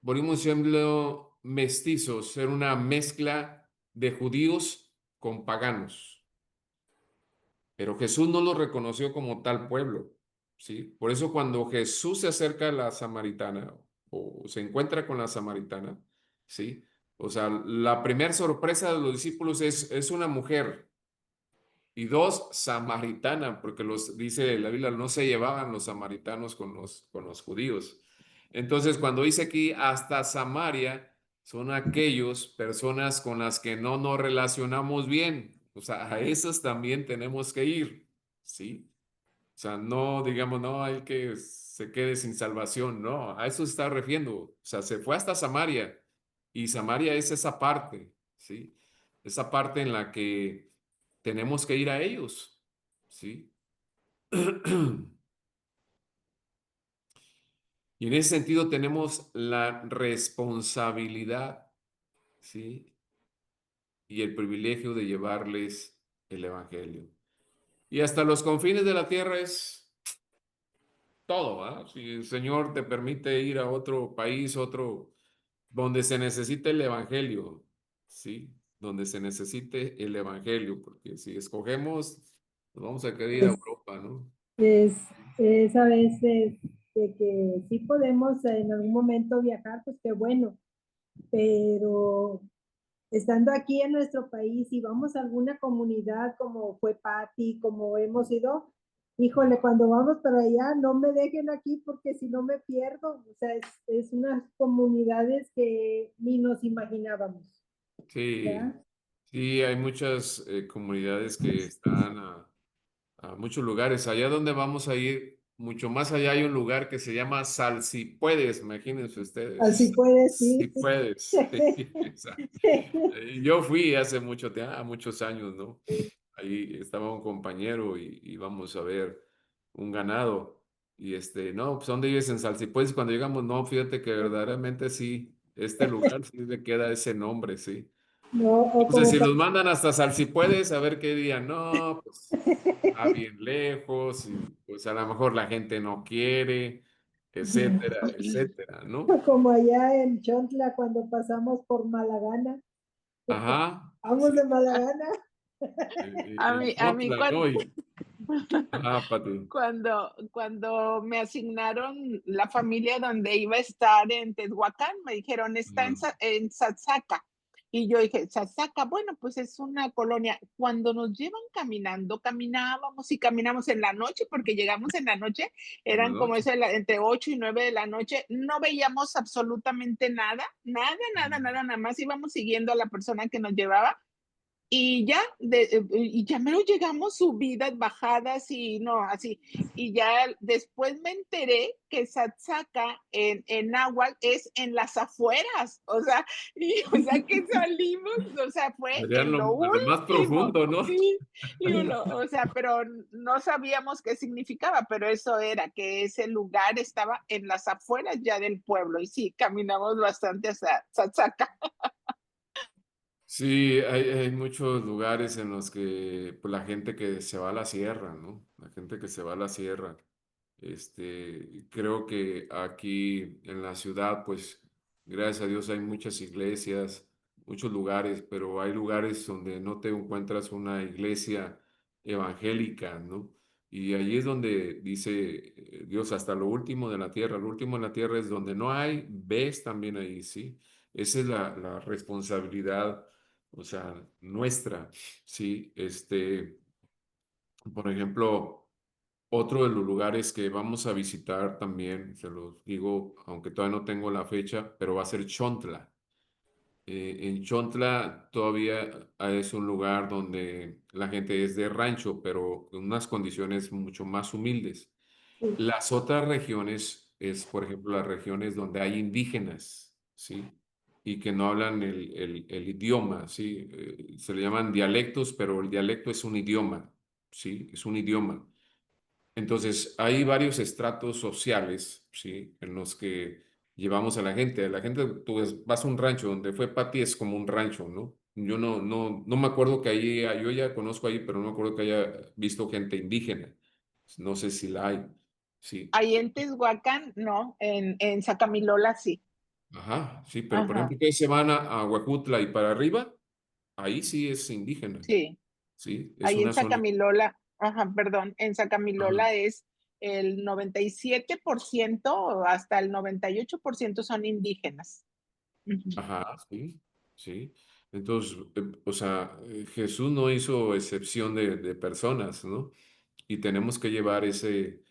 por un ejemplo, mestizos, era una mezcla de judíos con paganos. Pero Jesús no lo reconoció como tal pueblo, ¿sí? Por eso cuando Jesús se acerca a la samaritana o se encuentra con la samaritana, ¿sí? O sea, la primera sorpresa de los discípulos es una mujer y dos, samaritana, porque dice la Biblia, no se llevaban los samaritanos con los judíos. Entonces, cuando dice aquí hasta Samaria, son aquellos personas con las que no nos relacionamos bien. O sea, a esos también tenemos que ir, ¿sí? O sea, no digamos, no, hay que se quede sin salvación, no, a eso se está refiriendo. O sea, se fue hasta Samaria y Samaria es esa parte, ¿sí? Esa parte en la que tenemos que ir a ellos, ¿sí? Y en ese sentido tenemos la responsabilidad, ¿sí? Y el privilegio de llevarles el Evangelio. Y hasta los confines de la tierra es todo, ¿ah? Si el Señor te permite ir a otro país, otro, donde se necesite el Evangelio, ¿sí? Donde se necesite el Evangelio, porque si escogemos, nos vamos a querer ir a Europa, ¿no? Es, es a veces de que sí podemos en algún momento viajar, pues qué bueno, pero estando aquí en nuestro país y vamos a alguna comunidad como fue Patti, como hemos ido, híjole, cuando vamos para allá, no me dejen aquí porque si no me pierdo. O sea, es unas comunidades que ni nos imaginábamos, Sí, ¿verdad? sí, hay muchas comunidades que están a muchos lugares. Allá donde vamos a ir, mucho más allá hay un lugar que se llama Salsipuedes, imagínense Así ustedes. puede, Si sí. puedes. Yo fui hace muchos años, ¿no? Ahí estaba un compañero y íbamos a ver un ganado. Y no, pues ¿dónde vives en Salsipuedes? Cuando llegamos, no, fíjate que verdaderamente sí, este lugar sí le queda ese nombre, sí. No, o Entonces, como si los mandan hasta Salsipuedes, a ver qué día, no, pues está bien lejos y pues a lo mejor la gente no quiere, etcétera, etcétera, ¿no? como allá en Chontla cuando pasamos por Malagana. Ajá, Vamos sí, de Malagana. en A mí Chotla, ¿no? Ajá, Pati. cuando me asignaron la familia donde iba a estar en Tehuacán, me dijeron, está Ajá, en Satsaca. Y yo dije, Satsaca, bueno, pues es una colonia. Cuando nos llevan caminando, caminábamos y caminamos en la noche, porque llegamos en la noche, en la eran como noche. eso, entre 8 y 9 de la noche, no veíamos absolutamente nada, nada, nada, nada, nada más íbamos siguiendo a la persona que nos llevaba y ya, y ya mero llegamos subidas, bajadas y no, así. Y ya después me enteré que Satsaca en náhuatl es en las afueras, o sea, o sea que salimos, o sea, fue Allá en lo en lo más último, profundo, ¿no? sí, o sea, pero no sabíamos qué significaba, pero eso era, que ese lugar estaba en las afueras ya del pueblo, y sí, caminamos bastante hasta Satsaca. Sí, hay muchos lugares en los que pues, la gente que se va a la sierra, ¿no? La gente que se va a la sierra. Creo que aquí en la ciudad, pues, gracias a Dios hay muchas iglesias, muchos lugares, pero hay lugares donde no te encuentras una iglesia evangélica, ¿no? Y allí es donde dice Dios, hasta lo último de la tierra, lo último de la tierra es donde no hay, ves también ahí, ¿sí? Esa es la responsabilidad, o sea, nuestra, ¿sí? Por ejemplo... Otro de los lugares que vamos a visitar también, se los digo, aunque todavía no tengo la fecha, pero va a ser Chontla. En Chontla todavía es un lugar donde la gente es de rancho, pero en unas condiciones mucho más humildes. Las otras regiones es, por ejemplo, las regiones donde hay indígenas, ¿sí? Y que no hablan el idioma, ¿sí? Se le llaman dialectos, pero el dialecto es un idioma, ¿sí? Es un idioma. Entonces, hay varios estratos sociales, ¿sí? En los que llevamos a la gente. La gente, tú vas a un rancho, donde fue Pati es como un rancho, ¿no? Yo no me acuerdo que ahí, yo ya conozco ahí, pero no me acuerdo que haya visto gente indígena. No sé si la hay, sí. Ahí en Tehuacán, no, en Sacamilola sí. Ajá, sí, pero por Ajá, ejemplo, que se van a Huejutla y para arriba, ahí sí es indígena, sí. sí, es Ahí en una zona. Sacamilola, ajá, perdón, en Ajá. Sacamilola es el 97% o hasta el 98% son indígenas. Ujú. Ajá, sí, sí. Entonces, o sea, Jesús no hizo excepción de personas, ¿no? Y tenemos que llevar ese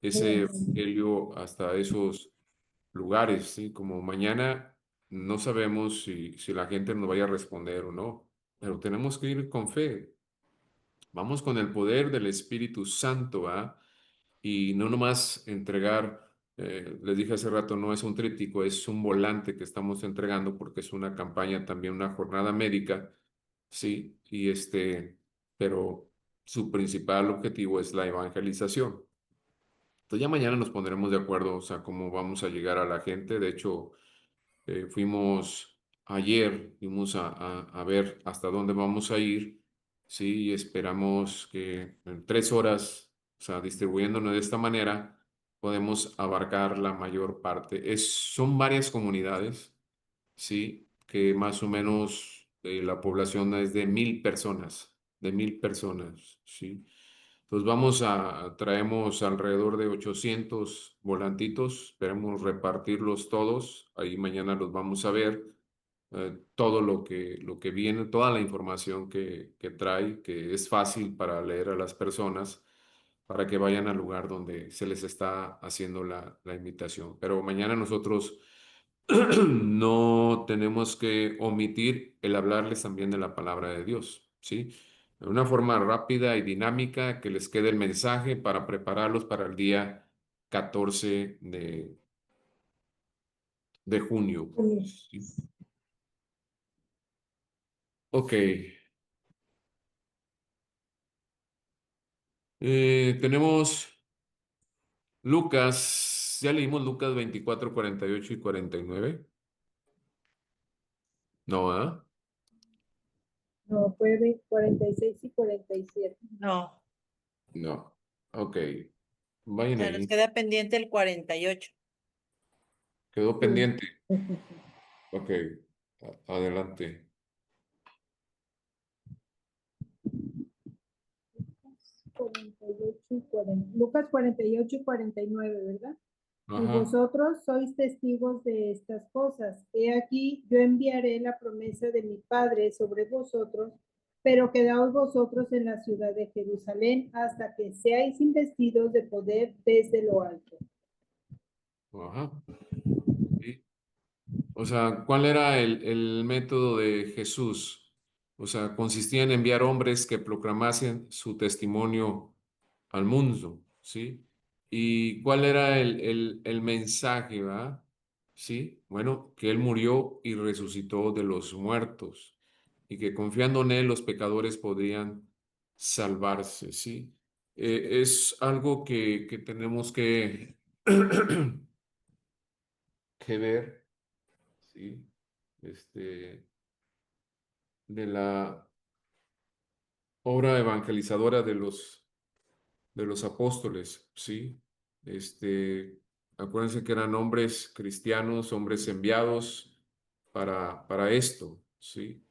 evangelio hasta esos lugares, ¿sí? Como mañana no sabemos si la gente nos vaya a responder o no, pero tenemos que ir con fe. Vamos con el poder del Espíritu Santo, ¿ah? Y no nomás entregar, les dije hace rato, no es un tríptico, es un volante que estamos entregando porque es una campaña también, una jornada médica, sí, pero su principal objetivo es la evangelización. Entonces ya mañana nos pondremos de acuerdo, o sea, cómo vamos a llegar a la gente. De hecho, fuimos a ver hasta dónde vamos a ir, sí, y esperamos que en 3 horas, o sea, distribuyéndonos de esta manera, podemos abarcar la mayor parte. Son varias comunidades, sí, que más o menos la población es de 1000 personas, sí. Entonces traemos alrededor de 800 volantitos, esperemos repartirlos todos, ahí mañana los vamos a ver, todo lo que viene, toda la información que trae, que es fácil para leer a las personas, para que vayan al lugar donde se les está haciendo la invitación. Pero mañana nosotros no tenemos que omitir el hablarles también de la palabra de Dios, ¿sí? De una forma rápida y dinámica que les quede el mensaje para prepararlos para el día 14 de junio. ¿Sí? Ok. Tenemos Lucas, ya leímos Lucas 24, 48 y 49. No, ¿ah? No, fue 46 y 47. No, No. Ok. o Vayan sea, nos ahí. queda pendiente el 48. Quedó Sí. pendiente. Ok. Adelante. 48 y 40. Lucas 48 y 49, ¿verdad? Y Ajá. vosotros sois testigos de estas cosas. He aquí, yo enviaré la promesa de mi Padre sobre vosotros, pero quedaos vosotros en la ciudad de Jerusalén hasta que seáis investidos de poder desde lo alto. Ajá. Sí. O sea, ¿cuál era el método de Jesús? O sea, consistía en enviar hombres que proclamasen su testimonio al mundo, ¿sí? ¿Y cuál era el mensaje, va? Sí, bueno, que Él murió y resucitó de los muertos y que confiando en Él los pecadores podrían salvarse, ¿sí? Es algo que tenemos que, que ver, ¿sí? Este, de la obra evangelizadora de los apóstoles, ¿sí? Acuérdense que eran hombres cristianos, hombres enviados para esto, ¿sí?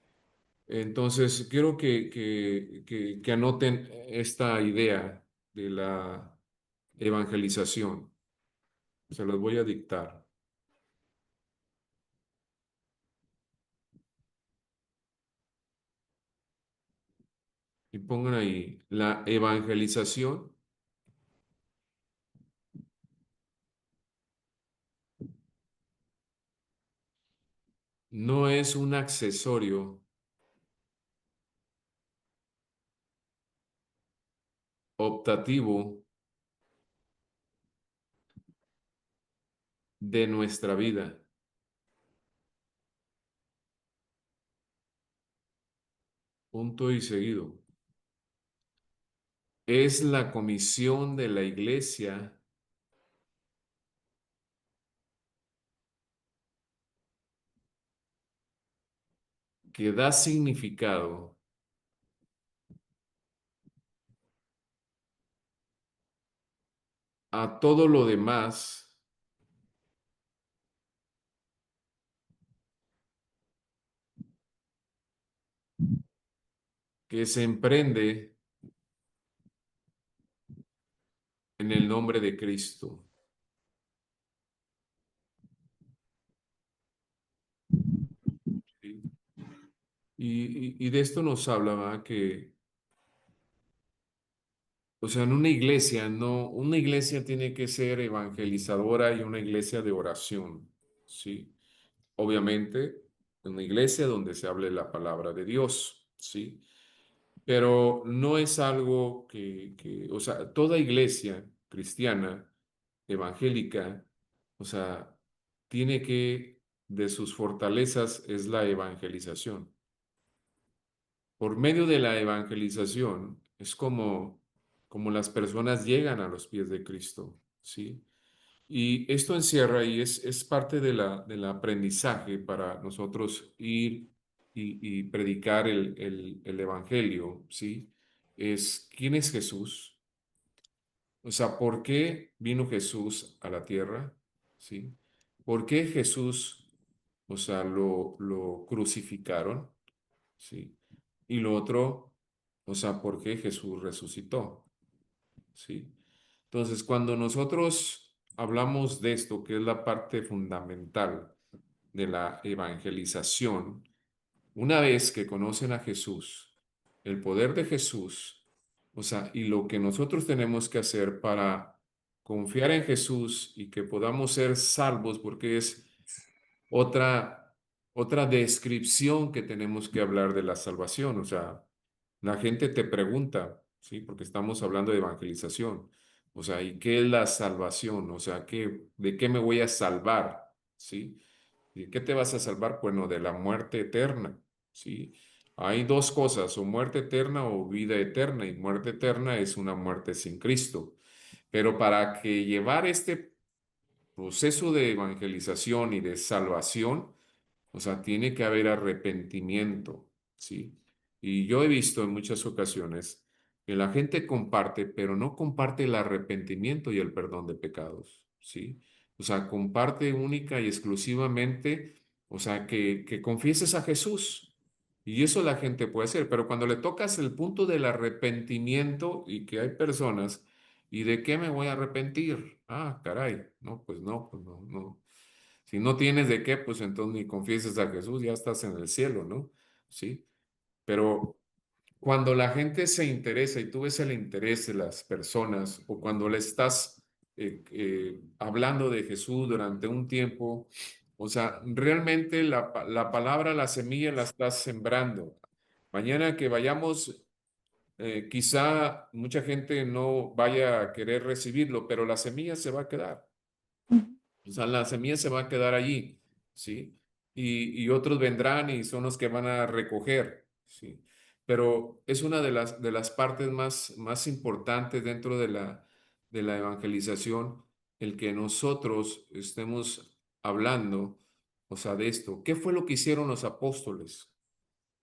Entonces, quiero que anoten esta idea de la evangelización. Se los voy a dictar. Y pongan ahí, la evangelización no es un accesorio optativo de nuestra vida. Punto y seguido. Es la comisión de la iglesia que da significado a todo lo demás que se emprende en el nombre de Cristo. ¿Sí? Y de esto nos hablaba que, o sea, en una iglesia, no, una iglesia tiene que ser evangelizadora y una iglesia de oración, ¿sí? Obviamente, una iglesia donde se hable la palabra de Dios, ¿sí? Pero no es algo o sea, toda iglesia cristiana, evangélica, o sea, tiene que, de sus fortalezas es la evangelización. Por medio de la evangelización es como las personas llegan a los pies de Cristo, ¿sí? Y esto encierra y es parte de del aprendizaje para nosotros ir y predicar el evangelio, ¿sí? Es quién es Jesús, o sea, ¿por qué vino Jesús a la tierra? ¿Sí? ¿Por qué Jesús, o sea, lo crucificaron? ¿Sí? Y lo otro, o sea, ¿por qué Jesús resucitó? ¿Sí? Entonces, cuando nosotros hablamos de esto, que es la parte fundamental de la evangelización, una vez que conocen a Jesús, el poder de Jesús, o sea, y lo que nosotros tenemos que hacer para confiar en Jesús y que podamos ser salvos, porque es otra, otra descripción que tenemos que hablar de la salvación. O sea, la gente te pregunta, ¿sí? Porque estamos hablando de evangelización. O sea, ¿y qué es la salvación? O sea, ¿de qué me voy a salvar? ¿Sí? ¿De qué te vas a salvar? Bueno, de la muerte eterna, ¿sí? Hay dos cosas, o muerte eterna o vida eterna, y muerte eterna es una muerte sin Cristo. Pero para que llevar este proceso de evangelización y de salvación, o sea, tiene que haber arrepentimiento, ¿sí? Y yo he visto en muchas ocasiones que la gente comparte, pero no comparte el arrepentimiento y el perdón de pecados, ¿sí? O sea, comparte única y exclusivamente, o sea, que confieses a Jesús. Y eso la gente puede hacer, pero cuando le tocas el punto del arrepentimiento y que hay personas, ¿y de qué me voy a arrepentir? Ah, caray, no, pues no, pues no, no. Si no tienes de qué, pues entonces ni confieses a Jesús, ya estás en el cielo, ¿no? Sí. Pero cuando la gente se interesa y tú ves el interés de las personas, o cuando le estás hablando de Jesús durante un tiempo, o sea, realmente la palabra, la semilla la estás sembrando. Mañana que vayamos, quizá mucha gente no vaya a querer recibirlo, pero la semilla se va a quedar. O sea, la semilla se va a quedar allí, ¿sí? Y otros vendrán y son los que van a recoger, ¿sí? Pero es una de las partes más importantes dentro de la evangelización, el que nosotros estemos hablando, o sea, de esto. ¿Qué fue lo que hicieron los apóstoles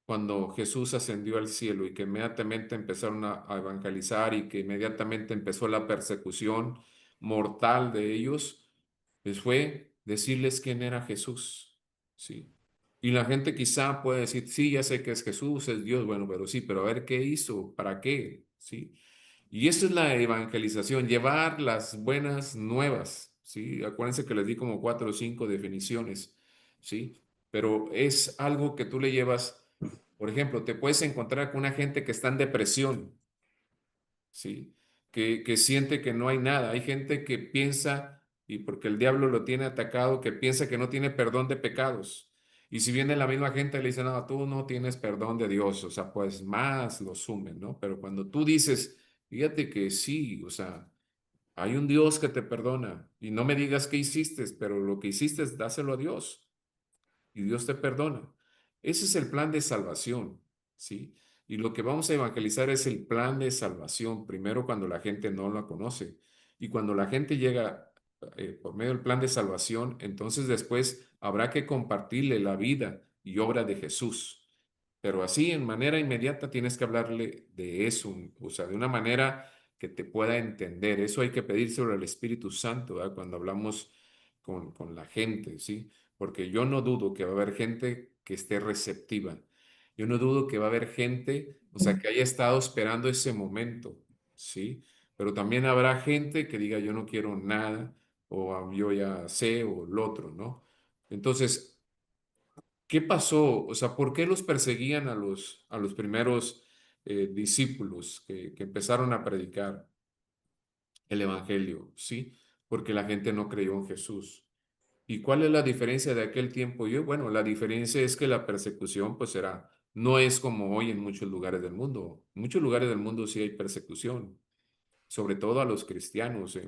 cuando Jesús ascendió al cielo y que inmediatamente empezaron a evangelizar y que inmediatamente empezó la persecución mortal de ellos? Pues fue decirles quién era Jesús, ¿sí? Y la gente quizá puede decir, sí, ya sé que es Jesús, es Dios, bueno, pero sí, pero a ver qué hizo, para qué, ¿sí? Y eso es la evangelización, llevar las buenas nuevas, ¿sí? Acuérdense que les di como 4 o 5 definiciones, ¿sí? Pero es algo que tú le llevas, por ejemplo, te puedes encontrar con una gente que está en depresión, ¿sí? Que siente que no hay nada. Hay gente que piensa, y porque el diablo lo tiene atacado, que piensa que no tiene perdón de pecados. Y si viene la misma gente le dice, no, tú no tienes perdón de Dios, o sea, pues más lo sumen, ¿no? Pero cuando tú dices, fíjate que sí, o sea, hay un Dios que te perdona y no me digas qué hiciste, pero lo que hiciste, dáselo a Dios y Dios te perdona. Ese es el plan de salvación, ¿sí? Y lo que vamos a evangelizar es el plan de salvación, primero cuando la gente no la conoce. Y cuando la gente llega por medio del plan de salvación, entonces después habrá que compartirle la vida y obra de Jesús. Pero así, en manera inmediata, tienes que hablarle de eso, o sea, de una manera que te pueda entender. Eso hay que pedírselo al Espíritu Santo, ¿verdad? Cuando hablamos con la gente, ¿sí? Porque yo no dudo que va a haber gente que esté receptiva. Yo no dudo que va a haber gente, o sea, que haya estado esperando ese momento, ¿sí? Pero también habrá gente que diga, yo no quiero nada, o yo ya sé, o lo otro, ¿no? Entonces, ¿qué pasó? O sea, ¿por qué los perseguían a los primeros discípulos que empezaron a predicar el Evangelio? ¿Sí? Porque la gente no creyó en Jesús. ¿Y cuál es la diferencia de aquel tiempo? Yo, bueno, la diferencia es que la persecución, pues no es como hoy en muchos lugares del mundo. En muchos lugares del mundo sí hay persecución, sobre todo a los cristianos.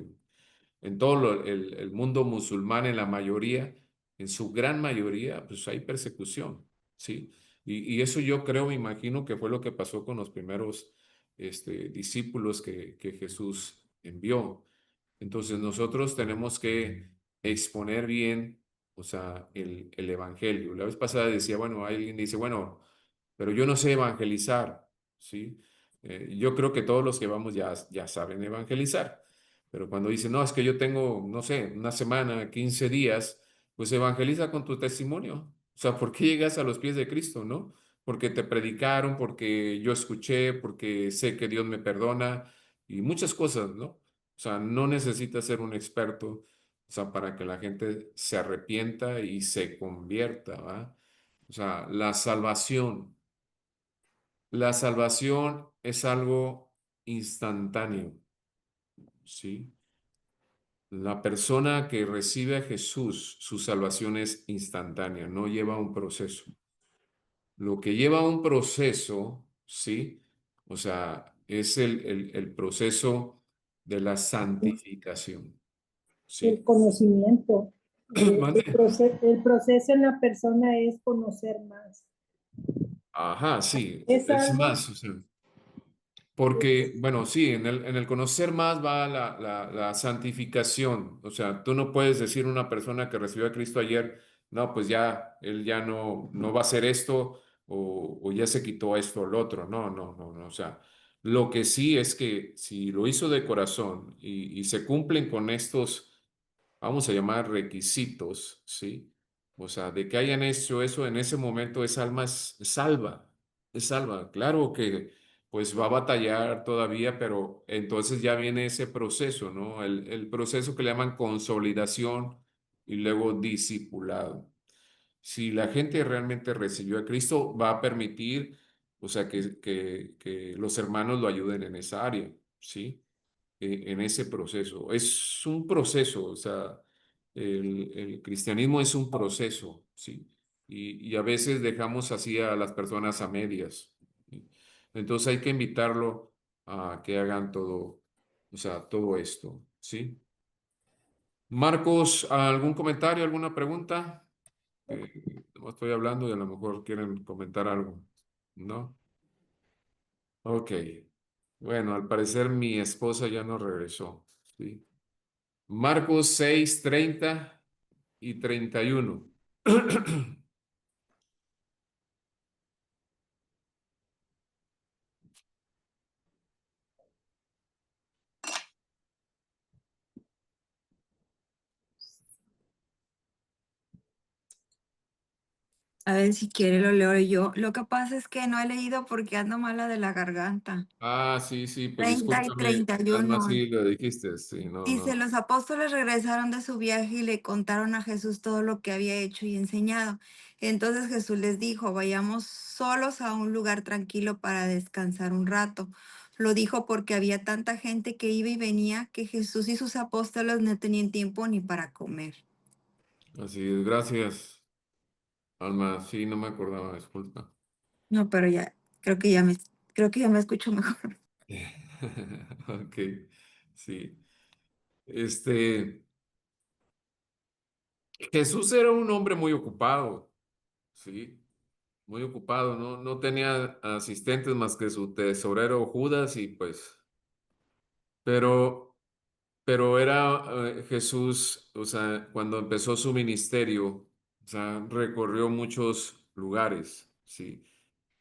En todo el mundo musulmán, en la mayoría, en su gran mayoría, pues hay persecución, ¿sí? Y eso yo creo, me imagino que fue lo que pasó con los primeros discípulos que Jesús envió. Entonces nosotros tenemos que exponer bien, o sea, el evangelio. La vez pasada decía, bueno, alguien dice, bueno, pero yo no sé evangelizar, ¿sí? Yo creo que todos los que vamos ya saben evangelizar, pero cuando dicen, no, es que yo tengo, no sé, una semana, 15 días, pues evangeliza con tu testimonio. O sea, ¿por qué llegas a los pies de Cristo, no? Porque te predicaron, porque yo escuché, porque sé que Dios me perdona y muchas cosas, ¿no? O sea, no necesitas ser un experto, o sea, para que la gente se arrepienta y se convierta, ¿va? O sea, la salvación es algo instantáneo, ¿sí? La persona que recibe a Jesús, su salvación es instantánea, no lleva un proceso. Lo que lleva un proceso, ¿sí? O sea, es el proceso de la santificación. El Sí. conocimiento. Mande. El proceso en la persona es conocer más. Ajá, sí, Es es algo, más, o sea, porque, bueno, sí, en el conocer más va la santificación. O sea, tú no puedes decir a una persona que recibió a Cristo ayer, no, pues ya, él ya no va a hacer esto o ya se quitó esto o lo otro. No, no, no, no. O sea, lo que sí es que si lo hizo de corazón y se cumplen con estos, vamos a llamar requisitos, ¿sí? O sea, de que hayan hecho eso en ese momento, esa alma es salva, es salva. Claro que pues va a batallar todavía, pero entonces ya viene ese proceso, ¿no? El proceso que le llaman consolidación y luego discipulado. Si la gente realmente recibió a Cristo, va a permitir, o sea, que los hermanos lo ayuden en esa área, ¿sí? En ese proceso. Es un proceso, o sea, el cristianismo es un proceso, ¿sí? Y a veces dejamos así a las personas a medias, ¿sí? Entonces hay que invitarlo a que hagan todo, o sea, todo esto, ¿sí? Marcos, ¿algún comentario, alguna pregunta? No estoy hablando y a lo mejor quieren comentar algo, ¿no? Ok. Bueno, al parecer mi esposa ya no regresó, ¿sí? Marcos 6 30 y 31. A ver si quiere lo leo yo. Lo que pasa es que no he leído porque ando mala de la garganta. Ah, sí, sí, pues 30 y discúlpame, nada más 31. sí lo dijiste, sí, no, Dice, no, los apóstoles regresaron de su viaje y le contaron a Jesús todo lo que había hecho y enseñado. Entonces Jesús les dijo, vayamos solos a un lugar tranquilo para descansar un rato. Lo dijo porque había tanta gente que iba y venía que Jesús y sus apóstoles no tenían tiempo ni para comer. así es, gracias, Alma, sí, no me acordaba, disculpa. No, pero ya, creo que ya me escucho mejor. Ok, sí. Este, Jesús era un hombre muy ocupado, sí, muy ocupado, no tenía asistentes más que su tesorero Judas y pues, pero era Jesús, o sea, cuando empezó su ministerio, o sea, recorrió muchos lugares, sí.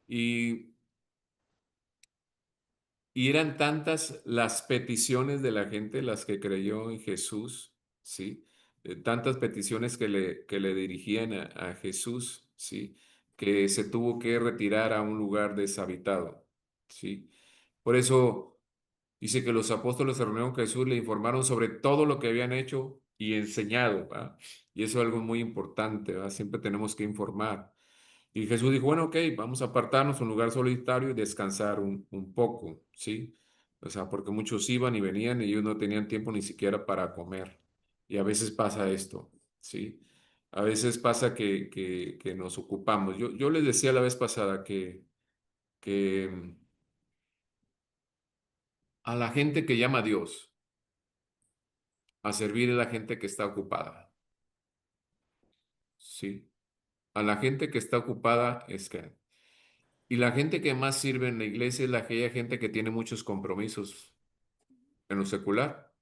Y, y eran tantas las peticiones de la gente, las que creyó en Jesús, sí. Tantas peticiones que le dirigían a Jesús, sí, que se tuvo que retirar a un lugar deshabitado, sí. Por eso dice que los apóstoles se reunieron con Jesús, le informaron sobre todo lo que habían hecho y enseñado, ¿va? Y eso es algo muy importante, ¿va? Siempre tenemos que informar. Y Jesús dijo, bueno, ok, vamos a apartarnos a un lugar solitario y descansar un poco, ¿sí? O sea, porque muchos iban y venían y ellos no tenían tiempo ni siquiera para comer. Y a veces pasa esto, ¿sí? A veces pasa que nos ocupamos. Yo les decía la vez pasada que a la gente que llama a Dios, a servir a la gente que está ocupada. Sí. A la gente que está ocupada es que... Y la gente que más sirve en la iglesia es aquella gente que tiene muchos compromisos en lo secular,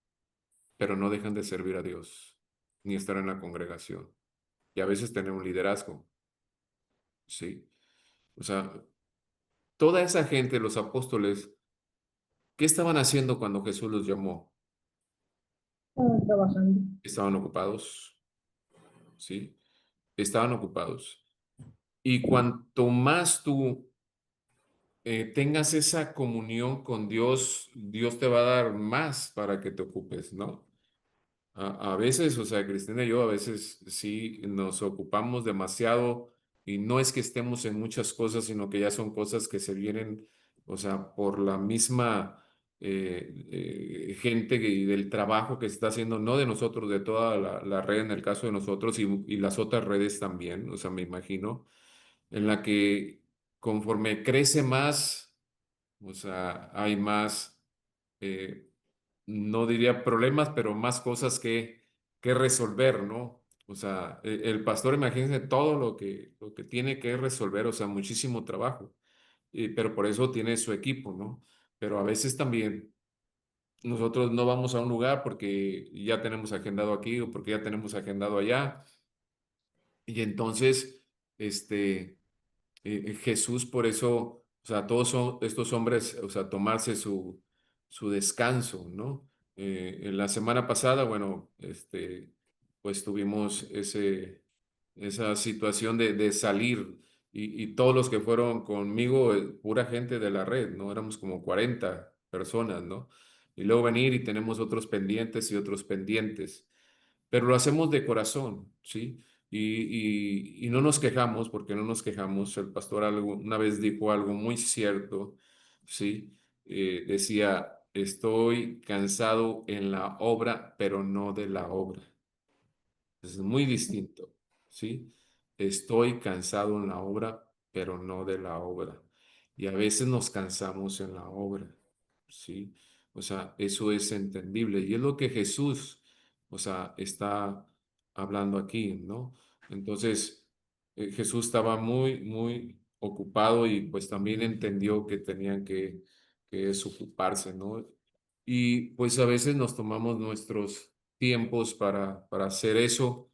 pero no dejan de servir a Dios, ni estar en la congregación. Y a veces tener un liderazgo. Sí. O sea, toda esa gente, los apóstoles, ¿qué estaban haciendo cuando Jesús los llamó? trabajando. Estaban ocupados. Sí. Estaban ocupados. Y cuanto más tú tengas esa comunión con Dios, Dios te va a dar más para que te ocupes, ¿no? A veces, o sea, Cristina y yo a veces sí nos ocupamos demasiado y no es que estemos en muchas cosas, sino que ya son cosas que se vienen, o sea, por la misma gente y del trabajo que se está haciendo, no de nosotros, de toda la red en el caso de nosotros y las otras redes también, o sea, me imagino, en la que conforme crece más, o sea, hay más, eh, no diría problemas, pero más cosas que resolver, ¿no? O sea, el pastor, imagínense todo lo que tiene que resolver, o sea, muchísimo trabajo, pero por eso tiene su equipo, ¿no? Pero a veces también nosotros no vamos a un lugar porque ya tenemos agendado aquí o porque ya tenemos agendado allá, y entonces, este Jesús por eso, o sea, todos son estos hombres, o sea, tomarse su descanso, ¿no? En la semana pasada, bueno, pues tuvimos esa situación de salir y todos los que fueron conmigo, pura gente de la red, ¿no? Éramos como 40 personas, ¿no? Y luego venir y tenemos otros pendientes y otros pendientes, pero lo hacemos de corazón, ¿sí? Y no nos quejamos, porque no nos quejamos. El pastor una vez dijo algo muy cierto, ¿sí? Decía, estoy cansado en la obra, pero no de la obra. Es muy distinto, ¿sí? Estoy cansado en la obra, pero no de la obra. Y a veces nos cansamos en la obra, ¿sí? O sea, eso es entendible. Y es lo que Jesús, o sea, está hablando aquí, ¿no? Entonces, Jesús estaba muy, muy ocupado y pues también entendió que tenían que desocuparse, ¿no? Y pues a veces nos tomamos nuestros tiempos para hacer eso.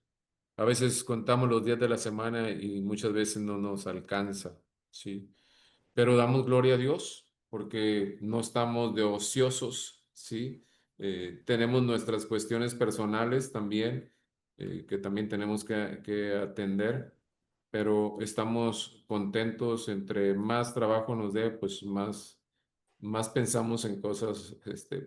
A veces contamos los días de la semana y muchas veces no nos alcanza, ¿sí? Pero damos gloria a Dios porque no estamos de ociosos, ¿sí? Tenemos nuestras cuestiones personales también, que también tenemos que atender, pero estamos contentos. Entre más trabajo nos dé, pues más pensamos en cosas,